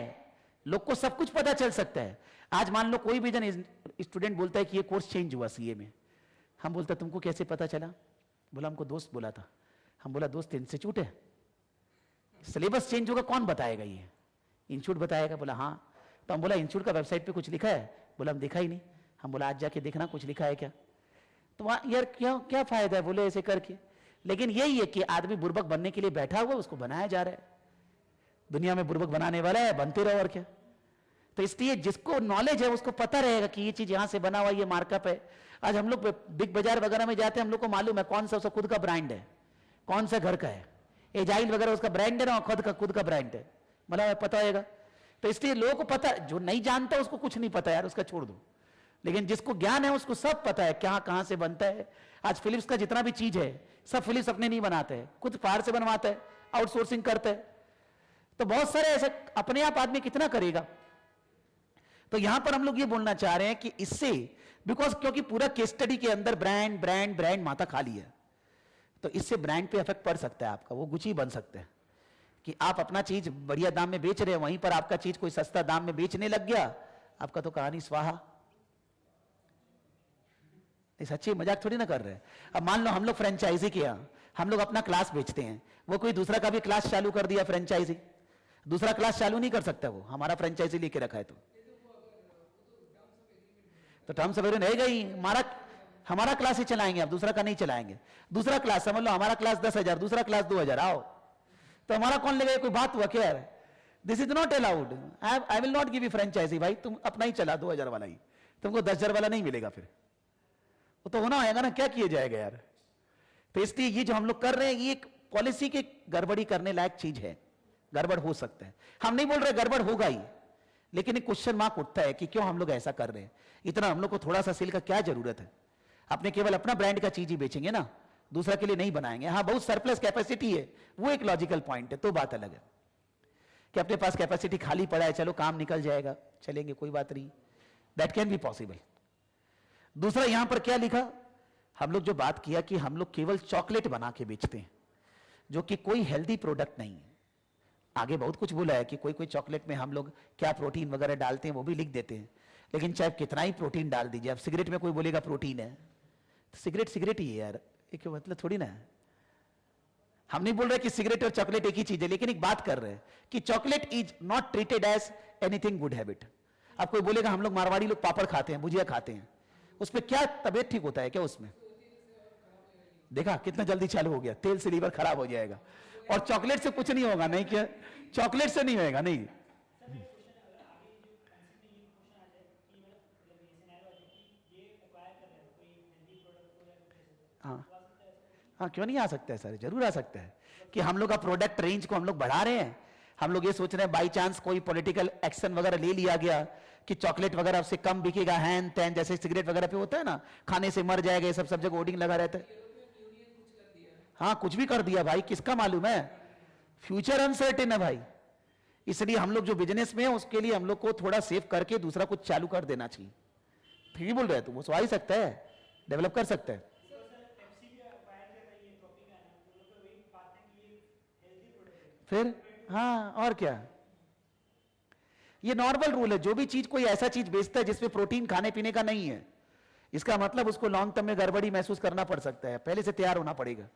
लोग को सब कुछ पता चल सकता है। आज मान लो कोई भी जन स्टूडेंट बोलता है कि ये कोर्स चेंज हुआ सीए में, हम बोलते तुमको कैसे पता चला? बोला हमको दोस्त बोला था। हम बोला दोस्त इंस्टीट्यूट है, सिलेबस चेंज होगा कौन बताएगा? ये इंस्टीट्यूट बताएगा। बोला हाँ। तो हम बोला इंस्टीट्यूट का वेबसाइट पे कुछ लिखा है? बोला हम देखा ही नहीं। हम बोला आज जाके देखना कुछ लिखा है क्या। तो वहां यार क्या क्या फायदा है बोले ऐसे करके। लेकिन यही है कि आदमी बुर्बक बनने के लिए बैठा हुआ, उसको बनाया जा रहा है। दुनिया में बुर्बक बनाने वाला है, बनते रहो और क्या। तो इसलिए जिसको नॉलेज है उसको पता रहेगा कि ये चीज यहां से बना हुआ, ये मार्कअप है। आज हम लोग बिग बाजार वगैरह में जाते हैं, हम लोग को मालूम है कौन सा उसका खुद का ब्रांड है, कौन सा घर का है। एजाइल वगैरह उसका ब्रांड है ना, खुद का ब्रांड है, मतलब पता होगा। तो इसलिए लोगों को पता, जो नहीं जानता उसको कुछ नहीं पता यार, उसका छोड़ दो। लेकिन जिसको ज्ञान है उसको सब पता है क्या कहां से बनता है। आज फिलिप्स का जितना भी चीज है सब फिलिप्स अपने नहीं बनाते हैं, खुद बाहर से बनवाता है, आउटसोर्सिंग करता है। तो बहुत सारे ऐसे अपने आप आदमी कितना करेगा। तो यहां पर हम लोग ये बोलना चाह रहे हैं कि इससे बिकॉज क्योंकि पूरा केस स्टडी के अंदर ब्रांड ब्रांड ब्रांड माथा खाली है, तो इससे ब्रांड पे इफेक्ट पड़ सकता है आपका। वो गुची बन सकते हैं कि आप अपना चीज बढ़िया दाम में बेच रहे हैं, वहीं पर आपका चीज कोई सस्ता दाम में बेचने लग गया, आपका तो कहानी स्वाहा। सच्ची मजाक थोड़ी ना कर रहे हैं। अब मान लो हम लोग फ्रेंचाइजी के यहां हम लोग अपना क्लास बेचते हैं, वो कोई दूसरा का भी क्लास चालू कर दिया फ्रेंचाइजी, दूसरा क्लास चालू नहीं कर सकता वो, हमारा फ्रेंचाइजी लेके रखा है। तो टर्म्स ऑफ एग्रीमेंट रहेगा ही हमारा। हमारा क्लास ही चलाएंगे, आप दूसरा का नहीं चलाएंगे। दूसरा क्लास समझ लो, हमारा क्लास 10,000, दूसरा क्लास 2,000, आओ तो हमारा कौन लेगा? कोई बात हुआ क्या? This is not allowed. I will not give you franchisee. भाई तुम अपना ही चला 2,000 वाला ही, तुमको 10,000 वाला नहीं मिलेगा। फिर वो तो होना आएगा ना, क्या किया जाएगा यार। तो इसलिए ये जो हम लोग कर रहे हैं, ये एक पॉलिसी की गड़बड़ी करने लायक चीज है। गड़बड़ हो सकता है, हम नहीं बोल रहे गड़बड़ होगा ही, लेकिन एक क्वेश्चन मार्क उठता है कि क्यों हम लोग ऐसा कर रहे हैं। इतना हम लोग को थोड़ा सा सेल का क्या जरूरत है? अपने केवल अपना ब्रांड का चीज ही बेचेंगे ना, दूसरा के लिए नहीं बनाएंगे। हाँ, बहुत सरप्लस कैपेसिटी है, वो एक लॉजिकल पॉइंट है, तो बात अलग है कि अपने पास कैपेसिटी खाली पड़ा है, चलो काम निकल जाएगा, चलेंगे, कोई बात नहीं, दैट कैन बी पॉसिबल। दूसरा यहां पर क्या लिखा, हम लोग जो बात किया कि हम लोग केवल चॉकलेट बना के बेचते हैं, जो कि कोई हेल्दी प्रोडक्ट नहीं है। आगे बहुत कुछ बोला है कि कोई कोई चॉकलेट में हम लोग क्या प्रोटीन वगैरह डालते हैं वो भी लिख देते हैं, लेकिन चाहे कितना ही प्रोटीन डाल दीजिए, अब सिगरेट में कोई बोलेगा प्रोटीन है, तो सिगरेट सिगरेट ही है यार, एक मतलब थोड़ी ना है। हम नहीं बोल रहे कि सिगरेट और चॉकलेट एक ही चीज है, लेकिन एक बात कर रहे हैं कि chocolate is not treated as anything good habit. अब कोई बोलेगा हम लोग मारवाड़ी लोग पापड़ खाते हैं, भुजिया खाते हैं, उसमें क्या तबीयत ठीक होता है क्या? उसमें देखा कितना जल्दी चालू हो गया, तेल से लीवर खराब हो जाएगा, और चॉकलेट से कुछ नहीं होगा। नहीं क्या चॉकलेट से नहीं होएगा? नहीं। हाँ हाँ, क्यों नहीं आ सकता है सर, जरूर आ सकता है कि हम लोग का प्रोडक्ट रेंज को हम लोग बढ़ा रहे हैं। हम लोग ये सोच रहे हैं बाई चांस कोई पॉलिटिकल एक्शन वगैरह ले लिया गया कि चॉकलेट वगैरह उससे कम बिकेगा, हैन तैन, जैसे सिगरेट वगैरह पे होता है ना, खाने से मर जाएगा, ये सब जगह होर्डिंग लगा रहता है। हाँ, कुछ भी कर दिया भाई, किसका मालूम है, फ्यूचर अनसर्टेन है भाई। इसलिए हम लोग जो बिजनेस में है उसके लिए हम लोग को थोड़ा सेव करके दूसरा कुछ चालू कर देना चाहिए। ठीक बोल रहे हैं तुम, वो आ ही सकता है, डेवलप कर सकता है। फिर हाँ, और क्या, ये नॉर्मल रूल है, जो भी चीज कोई ऐसा चीज बेचता है जिसमें प्रोटीन खाने पीने का नहीं है, इसका मतलब उसको लॉन्ग टर्म में गड़बड़ी महसूस करना पड़ सकता है, पहले से तैयार होना पड़ेगा।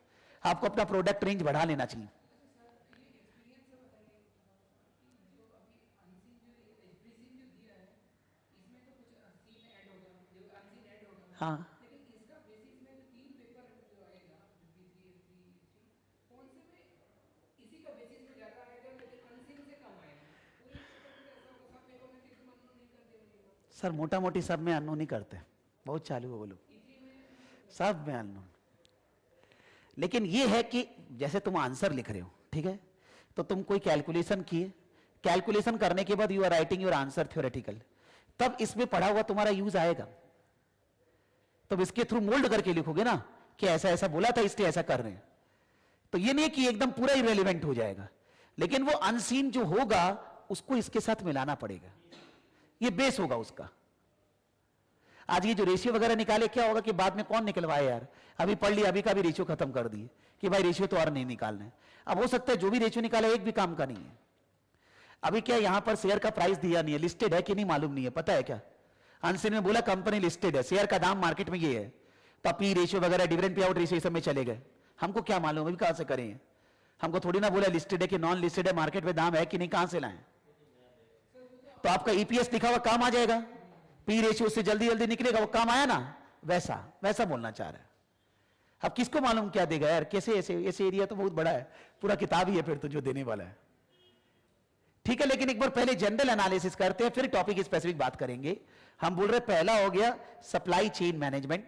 आपको अपना प्रोडक्ट रेंज बढ़ा लेना चाहिए। हाँ, सर मोटा मोटी सब में अननोन नहीं करते, बहुत चालू है वो लोग, सब में अननोन। लेकिन ये है कि जैसे तुम आंसर लिख रहे हो, ठीक है, तो तुम कोई कैलकुलेशन किए, कैलकुलेशन करने के बाद you are writing your answer theoretical, तब इसमें पढ़ा हुआ तुम्हारा यूज आएगा। तब इसके थ्रू मोल्ड करके लिखोगे ना कि ऐसा ऐसा बोला था इसलिए ऐसा कर रहे हैं, तो ये नहीं कि एकदम पूरा इरेलीवेंट हो जाएगा, लेकिन वो अनसीन जो होगा उसको इसके साथ मिलाना पड़ेगा, ये बेस होगा उसका। आज ये जो रेशियो वगैरह निकाले, क्या होगा कि बाद में कौन निकलवाए यार, अभी पढ़ लिया, अभी का भी रेशियो खत्म कर दिए कि भाई रेशियो तो और नहीं निकालना है। अब हो सकता है जो भी रेशियो निकाला एक भी काम का नहीं है। अभी क्या यहां पर शेयर का प्राइस दिया नहीं है, लिस्टेड है कि नहीं मालूम नहीं है, पता है क्या? आंसर में बोला कंपनी लिस्टेड है, शेयर का दाम मार्केट में ये है, तो पी रेशियो वगैरह डिविडेंड पे आउट रेशियो सब में चले गए। हमको क्या मालूम, अभी कहां से करें? हमको थोड़ी ना बोला लिस्टेड है कि नॉन लिस्टेड है, मार्केट में दाम है कि नहीं, कहां से लाएं? तो आपका ईपीएस लिखा हुआ काम आ जाएगा, पी रेशियो से जल्दी जल्दी निकलेगा, वो काम आया ना, वैसा वैसा बोलना चाह रहा है। अब किसको मालूम क्या देगा यार, कैसे ऐसे एरिया तो बहुत बड़ा है, पूरा किताब ही है फिर तो जो देने वाला है। ठीक है, लेकिन एक बार पहले जनरल एनालिसिस करते हैं, फिर टॉपिक स्पेसिफिक बात करेंगे। हम बोल रहे पहला हो गया सप्लाई चेन मैनेजमेंट,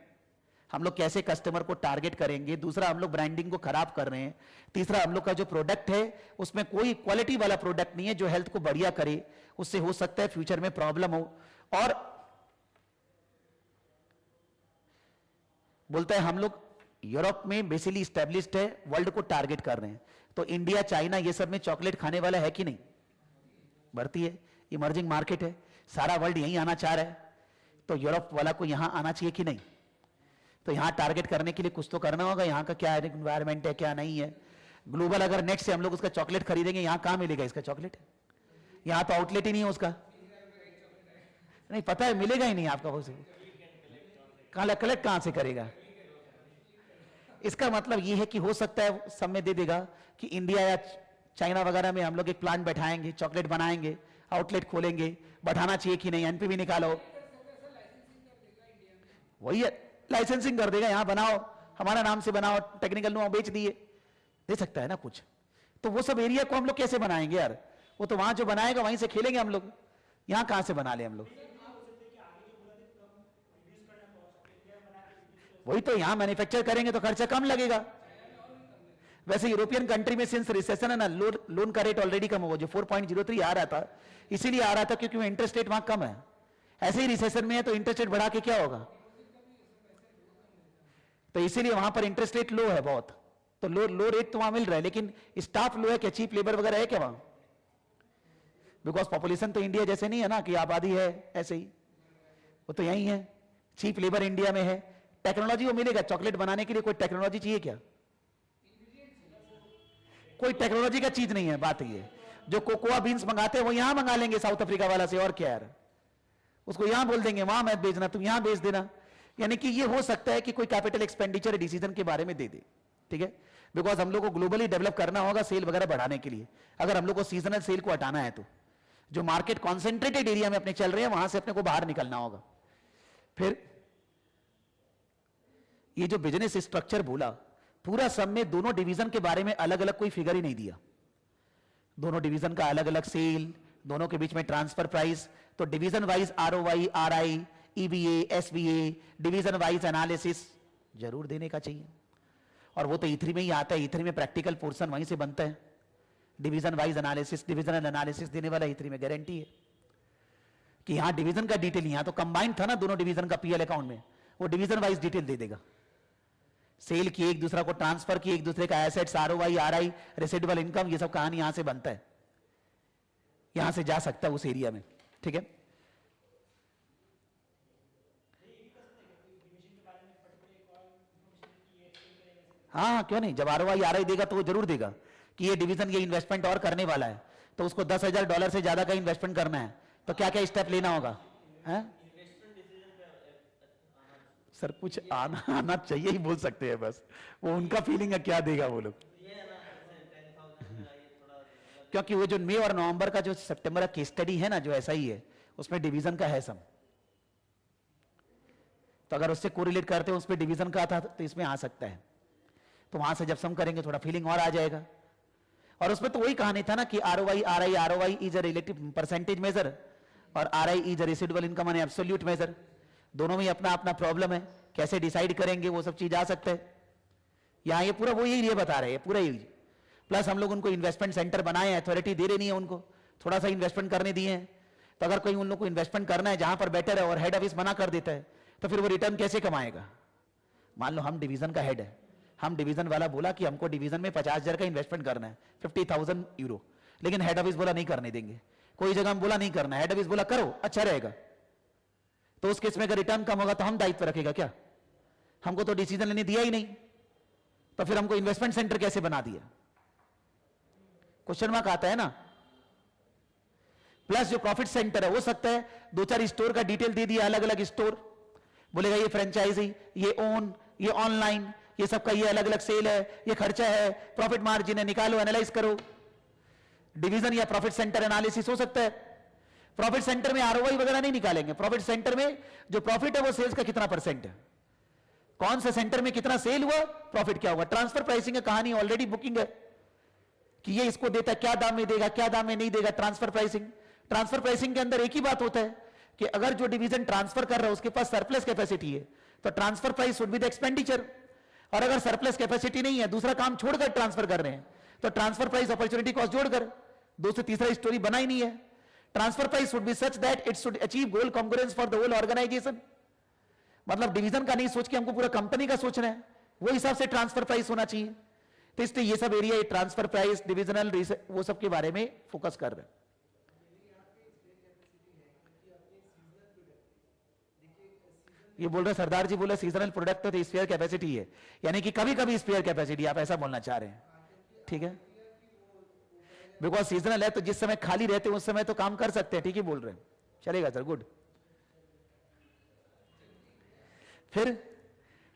हम लोग कैसे कस्टमर को टारगेट करेंगे। दूसरा, हम लोग ब्रांडिंग को खराब कर रहे हैं। तीसरा, हम लोग का जो प्रोडक्ट है उसमें कोई क्वालिटी वाला प्रोडक्ट नहीं है जो हेल्थ को बढ़िया करे, उससे हो सकता है फ्यूचर में प्रॉब्लम हो। और बोलता है हम लोग यूरोप में बेसिकली स्टैब्लिश्ड है, वर्ल्ड को टारगेट कर रहे हैं, तो इंडिया चाइना ये सब में चॉकलेट खाने वाला है कि नहीं, बढ़ती है, इमर्जिंग मार्केट है, सारा वर्ल्ड यहीं आना चाह रहा है, तो यूरोप वाला को यहां आना चाहिए कि नहीं? तो यहां टारगेट करने के लिए कुछ तो करना होगा, यहां का क्या एनवायरमेंट है क्या नहीं है। ग्लोबल अगर नेट से हम लोग उसका चॉकलेट खरीदेंगे, यहां कहां मिलेगा इसका चॉकलेट? यहां तो आउटलेट ही नहीं है उसका, नहीं पता है, मिलेगा ही नहीं आपका, वो कहां कलेक्ट कहां से करेगा? इसका मतलब यह है कि हो सकता है सब में दे देगा कि इंडिया या चाइना वगैरह में हम लोग एक प्लांट बैठाएंगे, चॉकलेट बनाएंगे, आउटलेट खोलेंगे, बढ़ाना चाहिए कि नहीं, एनपीवी निकालो, वही है। लाइसेंसिंग कर देगा, यहां बनाओ, हमारा नाम से बनाओ, टेक्निकल नो बेच दिए, दे सकता है ना कुछ। तो वो सब एरिया को हम लोग कैसे बनाएंगे यार? वो तो वहां जो बनाएगा वहीं से खेलेंगे हम लोग, यहां कहां से बना ले हम लोग? वही तो, यहां मैन्युफैक्चर करेंगे तो खर्चा कम लगेगा। वैसे यूरोपियन कंट्री में सिंस रिसेशन है ना, लोन का रेट ऑलरेडी कम होगा, जो 4.03 आ रहा था, इसीलिए आ रहा था क्योंकि इंटरेस्ट रेट वहां कम है। ऐसे ही रिसेशन में है तो इंटरेस्ट रेट बढ़ा के क्या होगा? तो इसीलिए वहां पर इंटरेस्ट रेट लो है बहुत, तो लो रेट तो वहां मिल रहा है, लेकिन स्टाफ लो है क्या? चीप लेबर वगैरह है क्या वहां? बिकॉज पॉपुलेशन तो इंडिया जैसे नहीं है ना कि आबादी है ऐसे ही, वो तो यही है, चीप लेबर इंडिया में है। टेक्नोलॉजी वो मिलेगा चॉकलेट बनाने के लिए, कोई टेक्नोलॉजी चाहिए क्या? कोई टेक्नोलॉजी का चीज नहीं है। बात ये, जो कोकोआ बीन्स मंगाते हैं वो यहां मंगा लेंगे साउथ अफ्रीका वाला से, और क्या यार, उसको यहां बोल देंगे वहां मत बेचना, तुम यहां बेच देना। यानी कि ये हो सकता है कि कोई कैपिटल एक्सपेंडिचर डिसीजन के बारे में दे दे, ठीक है, बिकॉज हम लोग को ग्लोबली डेवलप करना होगा सेल वगैरह बढ़ाने के लिए। अगर हम लोग को सीजनल सेल को हटाना है तो जो मार्केट कॉन्सेंट्रेटेड एरिया में अपने चल रहे हैं वहां से अपने को बाहर निकलना होगा। फिर ये जो बिजनेस स्ट्रक्चर बोला, पूरा सब में दोनों डिवीजन के बारे में अलग अलग कोई फिगर ही नहीं दिया। दोनों डिवीजन का अलग अलग सेल, दोनों के बीच में ट्रांसफर प्राइस, तो division wise ROI, RI, EBA, SBA, division wise analysis जरूर देने का चाहिए। और वो तो E3 में ही आता है, E3 में प्रैक्टिकल पोर्शन वहीं से बनता है। Division wise analysis, divisional analysis देने वाला E3 में गारंटी है कि यहां डिवीजन का डिटेल, यहां तो कंबाइंड था ना दोनों डिवीजन का पीएल अकाउंट में, वो डिवीजन वाइज डिटेल दे देगा। सेल की एक दूसरा को ट्रांसफर की, एक दूसरे का assets, ROI, RI, residual income, ये सब कहानी यहां से बनता है, यहां से जा सकता है उस एरिया में, ठीक है। हाँ क्यों नहीं, जब आरओआई आरआई देगा तो वो जरूर देगा कि ये डिवीजन ये इन्वेस्टमेंट और करने वाला है, तो उसको $10,000 से ज्यादा का इन्वेस्टमेंट करना है, तो क्या क्या स्टेप लेना होगा, है? सर कुछ आना चाहिए ही बोल सकते हैं बस, वो उनका फीलिंग है, क्या देगा वो लोग। क्योंकि वो जो मई और नवंबर का जो सितंबर का केस स्टडी है ना, जो ऐसा ही है, उसमें डिवीजन का है सम, तो अगर उससे कोरिलेट करते हैं उसमें डिवीजन का था तो इसमें आ सकता है, तो वहां से जब सम करेंगे थोड़ा फीलिंग और आ जाएगा। और उसमें तो वही कहानी था ना कि ROI, RI, ROI is a relative percentage measure और RI is a residual income and absolute measure, दोनों में अपना अपना प्रॉब्लम है, कैसे डिसाइड करेंगे वो सब चीज आ सकता है। यहां ये पूरा वो यही बता रहे हैं, पूरा यही। प्लस हम लोग उनको इन्वेस्टमेंट सेंटर बनाए हैं, अथॉरिटी दे रही है उनको, थोड़ा सा इन्वेस्टमेंट करने दिए हैं, तो अगर कोई उन लोग को इन्वेस्टमेंट करना है जहां पर बेटर है और हेड ऑफिस मना कर देता है, तो फिर वो रिटर्न कैसे कमाएगा? मान लो हम डिवीजन का हेड है, हम डिवीजन वाला बोला कि हमको डिवीजन में 50,000 का इन्वेस्टमेंट करना है, 50,000 यूरो, लेकिन हेड ऑफिस बोला नहीं करने देंगे, कोई जगह हम बोला नहीं करना, हेड ऑफिस बोला करो अच्छा रहेगा, तो उस केस में अगर रिटर्न कम होगा तो हम दायित्व रखेगा क्या? हमको तो डिसीजन लेने दिया ही नहीं, तो फिर हमको इन्वेस्टमेंट सेंटर कैसे बना दिया? क्वेश्चन मार्क आता है ना। प्लस जो प्रॉफिट सेंटर है, हो सकता है 2-4 स्टोर का डिटेल दे दिया, अलग अलग स्टोर, बोलेगा ये फ्रेंचाइजी, ये ओन, ये ऑनलाइन, ये सबका ये अलग अलग सेल है, ये खर्चा है, प्रॉफिट मार्जिन है, निकालो, एनालाइज करो। डिवीजन या प्रॉफिट सेंटर एनालिसिस हो सकता है। प्रॉफिट सेंटर में आरओआई वगैरह नहीं निकालेंगे, प्रॉफिट सेंटर में जो प्रॉफिट है वो सेल्स का कितना परसेंट है, कौन से सेंटर में कितना सेल हुआ, प्रॉफिट क्या हुआ। ट्रांसफर प्राइसिंग है, कहानी ऑलरेडी बुकिंग है कि ये इसको देता है, क्या दाम में देगा, क्या दाम में नहीं देगा, ट्रांसफर प्राइसिंग। ट्रांसफर प्राइसिंग के अंदर एक ही बात होता है कि अगर जो डिवीजन ट्रांसफर कर रहा है उसके पास सरप्लस कैपेसिटी है, तो transfer price should be the expenditure, और अगर सरप्लस कैपेसिटी नहीं है, दूसरा काम छोड़कर ट्रांसफर कर रहे हैं, तो ट्रांसफर प्राइस अपॉर्चुनिटी कॉस्ट जोड़कर, दो से तीसरा स्टोरी बना ही नहीं है। Transfer price should be such that it should achieve goal congruence for the whole organisation, मतलब डिवीजन का नहीं सोच के हमको पूरा कंपनी का सोचना है, वो हिसाब से ट्रांसफर प्राइस होना चाहिए। तो इसलिए ये सब एरिया ट्रांसफर प्राइस, डिविजनल, वो सब के बारे में फोकस कर रहे हैं। ये बोल रहे सरदार जी बोले सीजनल प्रोडक्ट तो स्पेयर कैपेसिटी है, यानी कि कभी कभी स्पेयर कैपेसिटी, आप ऐसा बोलना चाह रहे हैं, ठीक है। बिकॉज सीजनल है तो जिस समय खाली रहते हैं उस समय तो काम कर सकते हैं, ठीक ही बोल रहे हैं, चलेगा सर, गुड। फिर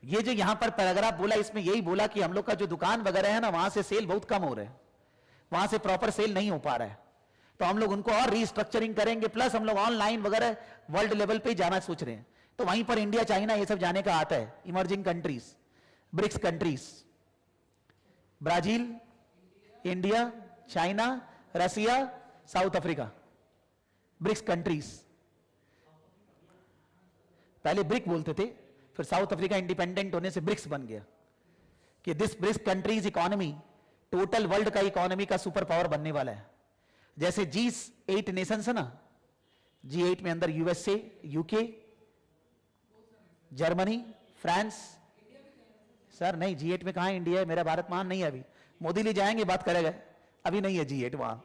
ये जो यहां पर पैराग्राफ बोला, इसमें यही बोला कि हम लोग का जो दुकान वगैरह है ना, वहां से सेल बहुत कम हो रहे हैं, वहां से प्रॉपर सेल नहीं हो पा रहा है, तो हम लोग उनको और रीस्ट्रक्चरिंग करेंगे, प्लस हम लोग ऑनलाइन वगैरह वर्ल्ड लेवल पे जाना सोच रहे हैं, तो वहीं पर इंडिया चाइना ये सब जाने का आता है। Emerging countries, BRICS countries, Brazil, India, China, Russia, South Africa, BRICS countries. पहले ब्रिक बोलते थे, फिर साउथ अफ्रीका इंडिपेंडेंट होने से ब्रिक्स बन गया कि this BRICS countries economy total world का इकोनॉमी का सुपर पावर बनने वाला है। जैसे G8 नेशंस है ना, G8 में अंदर USA, UK, Germany, France. Sir नहीं, G8 में कहां इंडिया है? मेरा भारत महान नहीं है। अभी मोदी ले जाएंगे, बात करेगा। अभी नहीं है G8 वहां।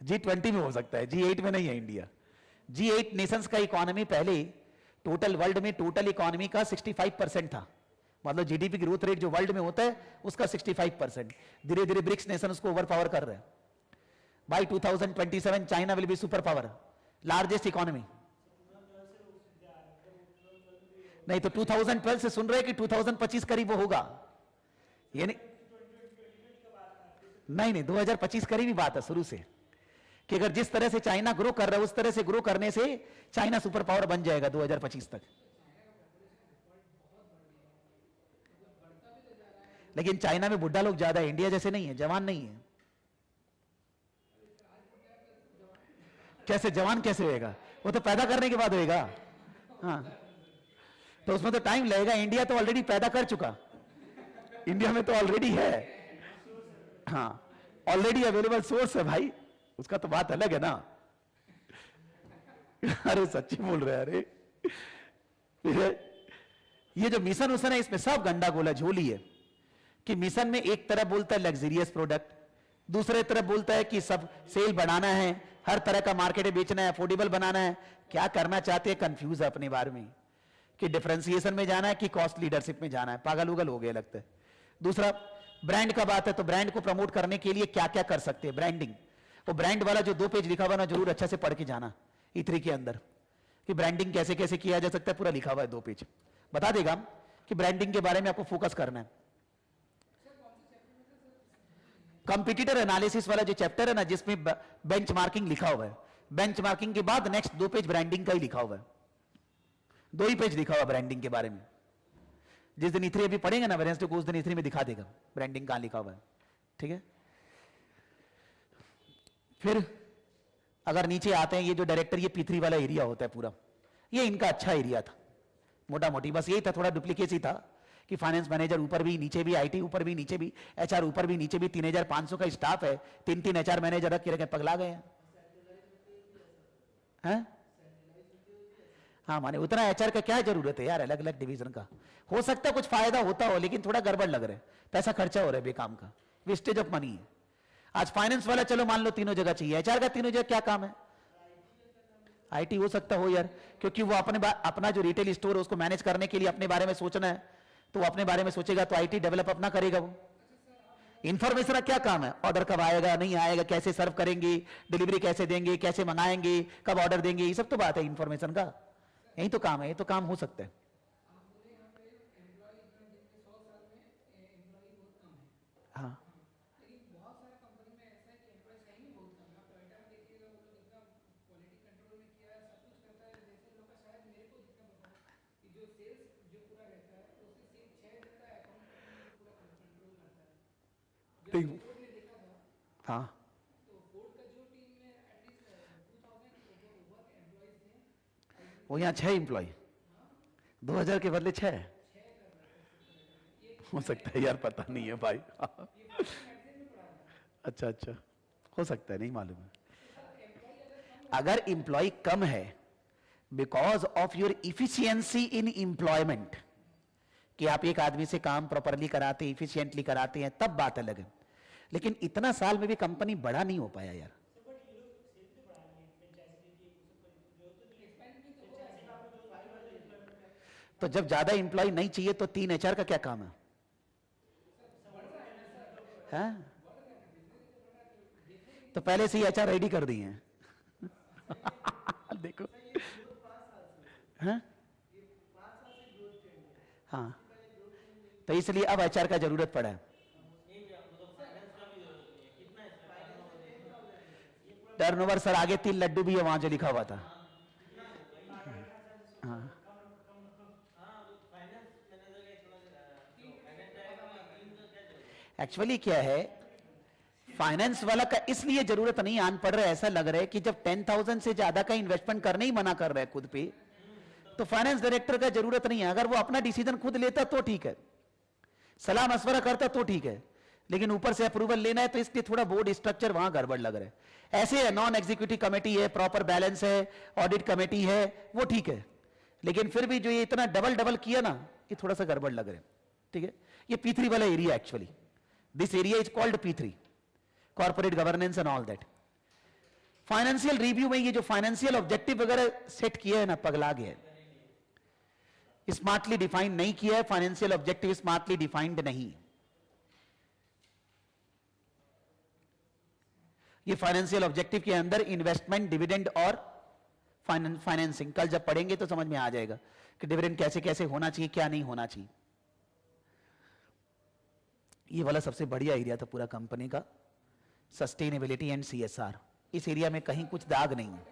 G20 में हो सकता है, G8 में नहीं है इंडिया। G8 नेशंस का इकोनॉमी पहले टोटल वर्ल्ड में टोटल इकोनॉमी का 65% था। मतलब जीडीपी ग्रोथ रेट जो वर्ल्ड में होता है उसका 65%। धीरे धीरे ब्रिक्स नेशन उसको ओवर पावर कर रहे हैं। By 2027 China will be super power, largest economy. नहीं तो 2012 से सुन रहे कि 2025 करीब वो होगा, ये नहीं 2025 करीब ही बात है शुरू से, कि अगर जिस तरह से चाइना ग्रो कर रहा है उस तरह से ग्रो करने से चाइना सुपर पावर बन जाएगा 2025 तक। लेकिन चाइना में बुढ़ा लोग ज्यादा है, इंडिया जैसे नहीं है, जवान नहीं है। कैसे जवान कैसे होएगा? वो तो पैदा करने के बाद होएगा। हाँ, तो उसमें तो टाइम लगेगा। इंडिया तो ऑलरेडी पैदा कर चुका, इंडिया में तो ऑलरेडी है। हाँ, ऑलरेडी अवेलेबल सोर्स है भाई, उसका तो बात अलग है ना। अरे सच्ची बोल रहे हैं। अरे ये जो मिशन उसन है इसमें सब गंडा गोला झोली है कि मिशन में एक तरफ बोलता है लग्जरियस प्रोडक्ट, दूसरे तरफ बोलता है कि सब सेल बढ़ाना है, हर तरह का मार्केट बेचना है, अफोर्डेबल बनाना है। क्या करना चाहते हैं? कंफ्यूज है अपने बारे में कि डिफरेंशिएशन में जाना है कि कॉस्ट लीडरशिप में जाना है। पागल उगल हो गए लगता है। दूसरा ब्रांड का बात है तो ब्रांड को प्रमोट करने के लिए क्या क्या कर सकते हैं? ब्रांडिंग। वो ब्रांड वाला जो 2 पेज लिखा हुआ ना, जरूर अच्छा से पढ़ के जाना E3 के अंदर कि ब्रांडिंग कैसे कैसे किया जा सकता है। पूरा लिखा हुआ है 2 पेज, बता देगा कि ब्रांडिंग के बारे में आपको फोकस करना है। कंपटीटर एनालिसिस वाला जो चैप्टर है ना, जिसमें बेंचमार्किंग लिखा हुआ है, बेंचमार्किंग के बाद नेक्स्ट 2 पेज ब्रांडिंग का ही लिखा हुआ है। 2 ही पेज लिखा हुआ ब्रांडिंग के बारे में। जिस दिन E3 अभी पढ़ेंगे ना वेडनेसडे को, उस दिन E3 में दिखा देगा ब्रांडिंग कहां लिखा हुआ है। ठीक है, फिर अगर नीचे आते हैं, ये जो डायरेक्टर, ये P3 वाला एरिया होता है पूरा, ये इनका अच्छा एरिया था मोटा मोटी। बस यही था, थोड़ा डुप्लीकेसी था कि फाइनेंस मैनेजर ऊपर भी नीचे भी, IT ऊपर भी नीचे भी, HR ऊपर भी नीचे भी, 3500 का स्टाफ है, 3 HR मैनेजर रख के रखे, पगला गए हैं। हाँ, माने उतना HR का क्या जरूरत है यार, अलग अलग डिवीजन का। हो सकता है कुछ फायदा होता हो, लेकिन थोड़ा गड़बड़ लग रहा है, पैसा खर्चा हो रहा है बेकाम का, वेस्टेज ऑफ मनी है। आज फाइनेंस वाला चलो मान लो तीनों जगह चाहिए, HR का तीनों जगह क्या काम है? IT हो सकता हो यार, क्योंकि वो अपना जो रिटेल स्टोर है उसको मैनेज करने के लिए अपने बारे में सोचना है, तो वो अपने बारे में सोचेगा तो IT डेवलप अपना करेगा। वो इंफॉर्मेशन का क्या काम है? ऑर्डर कब आएगा, नहीं आएगा, कैसे सर्व करेंगे, डिलीवरी कैसे देंगे, कैसे मंगाएंगे, कब ऑर्डर देंगे, ये सब तो बात है इंफॉर्मेशन का। यही तो काम है, ये तो काम हो सकता है। हाँ, हाँ, वो यहाँ 6 एम्प्लॉय, 2000 के बदले 6 हो सकता है यार, पता नहीं है भाई। अच्छा अच्छा, हो सकता है, नहीं मालूम है। अगर एम्प्लॉय कम है because of your efficiency in employment, कि आप एक आदमी से काम प्रॉपरली कराते हैं, इफिशियंटली कराते हैं, तब बात अलग है। लेकिन इतना साल में भी कंपनी बड़ा नहीं हो पाया यार। तो जब ज्यादा एम्प्लॉय नहीं चाहिए तो 3 HR का क्या काम है? तो पहले से ही HR रेडी कर दिए हैं। देखो, हाँ हाँ, तो इसलिए अब HR का जरूरत पड़ा है। टर्नओवर सर आगे 3 लड्डू भी है वहां जो लिखा हुआ था। हाँ, एक्चुअली क्या है, फाइनेंस वाला का इसलिए जरूरत नहीं आन पड़ रहा है, ऐसा लग रहा है कि जब 10,000 से ज्यादा का इन्वेस्टमेंट करने ही मना कर रहा है खुद पे, तो फाइनेंस डायरेक्टर का जरूरत नहीं है। अगर वो अपना डिसीजन खुद लेता तो ठीक है, सलाह मशवरा करता तो ठीक है, लेकिन ऊपर से अप्रूवल लेना है, तो इसलिए थोड़ा बोर्ड स्ट्रक्चर वहां गड़बड़ लग रहा है। ऐसे है, नॉन एग्जीक्यूटिव कमेटी है, प्रॉपर बैलेंस है, ऑडिट कमेटी है, वो ठीक है, लेकिन फिर भी जो ये इतना डबल डबल किया ना, ये थोड़ा सा गड़बड़ लग रहा है। ठीक है, ये P3 वाला area, actually this area is called P3, corporate governance and all that. Financial review में ये जो फाइनेंशियल ऑब्जेक्टिव वगैरह सेट किया है ना, पगला गया है, स्मार्टली डिफाइन नहीं किया है, फाइनेंशियल ऑब्जेक्टिव स्मार्टली डिफाइंड नहीं। ये फाइनेंशियल ऑब्जेक्टिव के अंदर इन्वेस्टमेंट, डिविडेंड और फाइनेंसिंग, कल जब पढ़ेंगे तो समझ में आ जाएगा कि डिविडेंड कैसे कैसे होना चाहिए, क्या नहीं होना चाहिए। ये वाला सबसे बढ़िया एरिया था पूरा कंपनी का, सस्टेनेबिलिटी एंड CSR। इस एरिया में कहीं कुछ दाग नहीं है,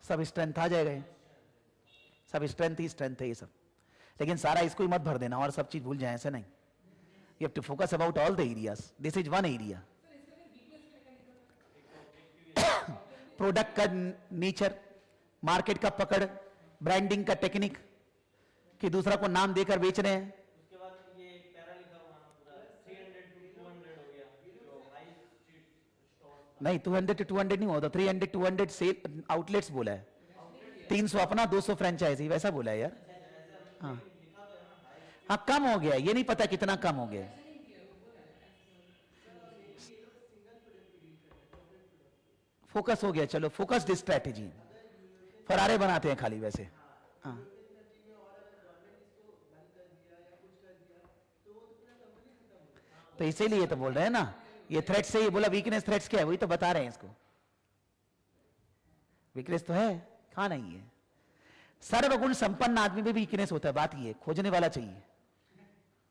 सब स्ट्रेंथ आ जाएगा, सब स्ट्रेंथ ही स्ट्रेंथ है ये सब। लेकिन सारा इसको ही मत भर देना और सब चीज भूल जाए, ऐसा नहीं। You have to focus about all the areas, this is one area. Product का नेचर, मार्केट का पकड़, ब्रांडिंग का टेक्निक कि दूसरा को नाम देकर बेच रहे हैं। उसके बाद ये पैरा लिखा हुआ ना पूरा 300 to 200 हो गया, जो हाई स्ट्रीट स्टोर। नहीं, 200 to 200 नहीं होता, 300 200 सेल आउटलेट्स बोला है, 300 अपना, 200 फ्रेंचाइजी, वैसा बोला है यार। हाँ हाँ, कम हो गया, ये नहीं पता कितना कम हो गया। फोकस हो गया, चलो फोकस्ड स्ट्रैटेजी, फरारे बनाते हैं खाली वैसे। हाँ, तो इसीलिए तो बोल रहे हैं ना, ये थ्रेट से, ये बोला वीकनेस, थ्रेट्स क्या है वही तो बता रहे हैं इसको। वीकनेस तो है, कहां नहीं है। सर्वगुण संपन्न आदमी में भी वीकनेस होता है, बात ये खोजने वाला चाहिए।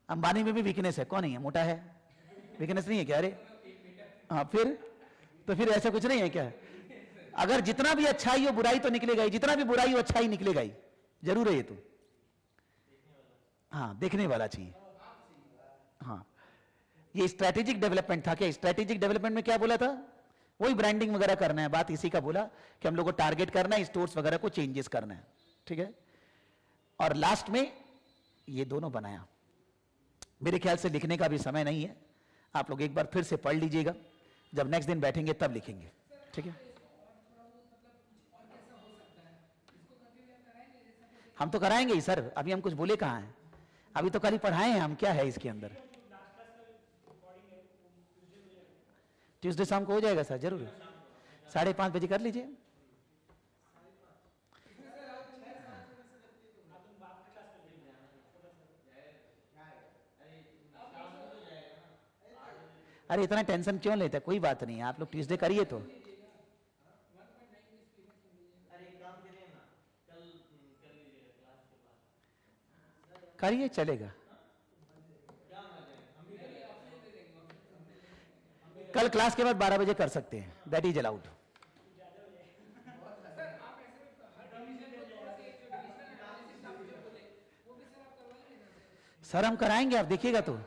अंबानी में भी वीकनेस है, कौन नहीं है, मोटा है, वीकनेस नहीं है क्या? अरे हाँ, फिर तो फिर ऐसा कुछ नहीं है क्या? अगर जितना भी अच्छाई हो बुराई तो निकलेगा ही, जितना भी बुराई हो अच्छाई निकलेगा ही, जरूर है ये तो। हाँ, देखने वाला चाहिए। हाँ, ये स्ट्रैटेजिक डेवलपमेंट था क्या? स्ट्रैटेजिक डेवलपमेंट में क्या बोला था? वही ब्रांडिंग वगैरह करना है, बात इसी का बोला कि हम लोग को टारगेट करना है, स्टोर्स वगैरह को चेंजेस करना है। ठीक है, और लास्ट में ये दोनों बनाया। मेरे ख्याल से लिखने का भी समय नहीं है, आप लोग एक बार फिर से पढ़ लीजिएगा, जब नेक्स्ट दिन बैठेंगे तब लिखेंगे। ठीक है, हम तो कराएंगे ही सर, अभी हम कुछ बोले कहाँ हैं, अभी तो कल ही पढ़ाए हैं हम, क्या है इसके अंदर। ट्यूसडे शाम को हो जाएगा सर, जरूर 5:30 बजे कर लीजिए। अरे इतना टेंशन क्यों लेते हैं, कोई बात नहीं है, आप लोग ट्यूसडे करिए तो। करिए, चलेगा। कल क्लास के बाद 12 बजे कर सकते हैं, दैट इज अलाउड। सर हम कराएंगे, आप देखिएगा तो।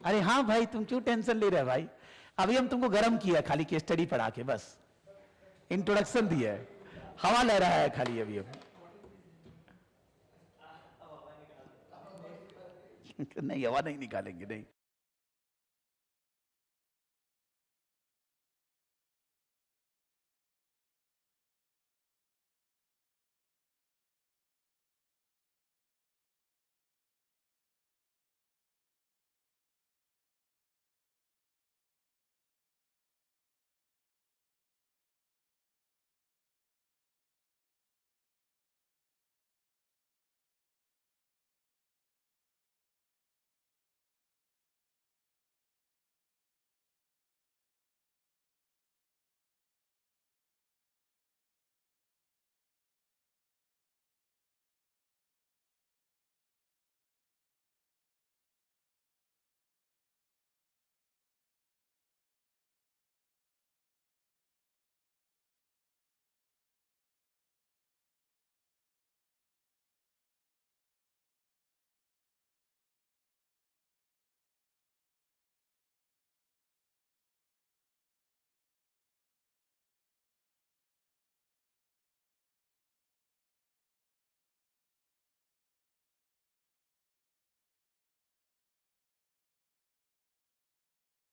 अरे हाँ भाई, तुम क्यों टेंशन ले रहे हो भाई, अभी हम तुमको गर्म किया खाली केस स्टडी पढ़ा के, बस इंट्रोडक्शन दिया है, हवा ले रहा है खाली अभी अब। नहीं, हवा नहीं निकालेंगे, नहीं।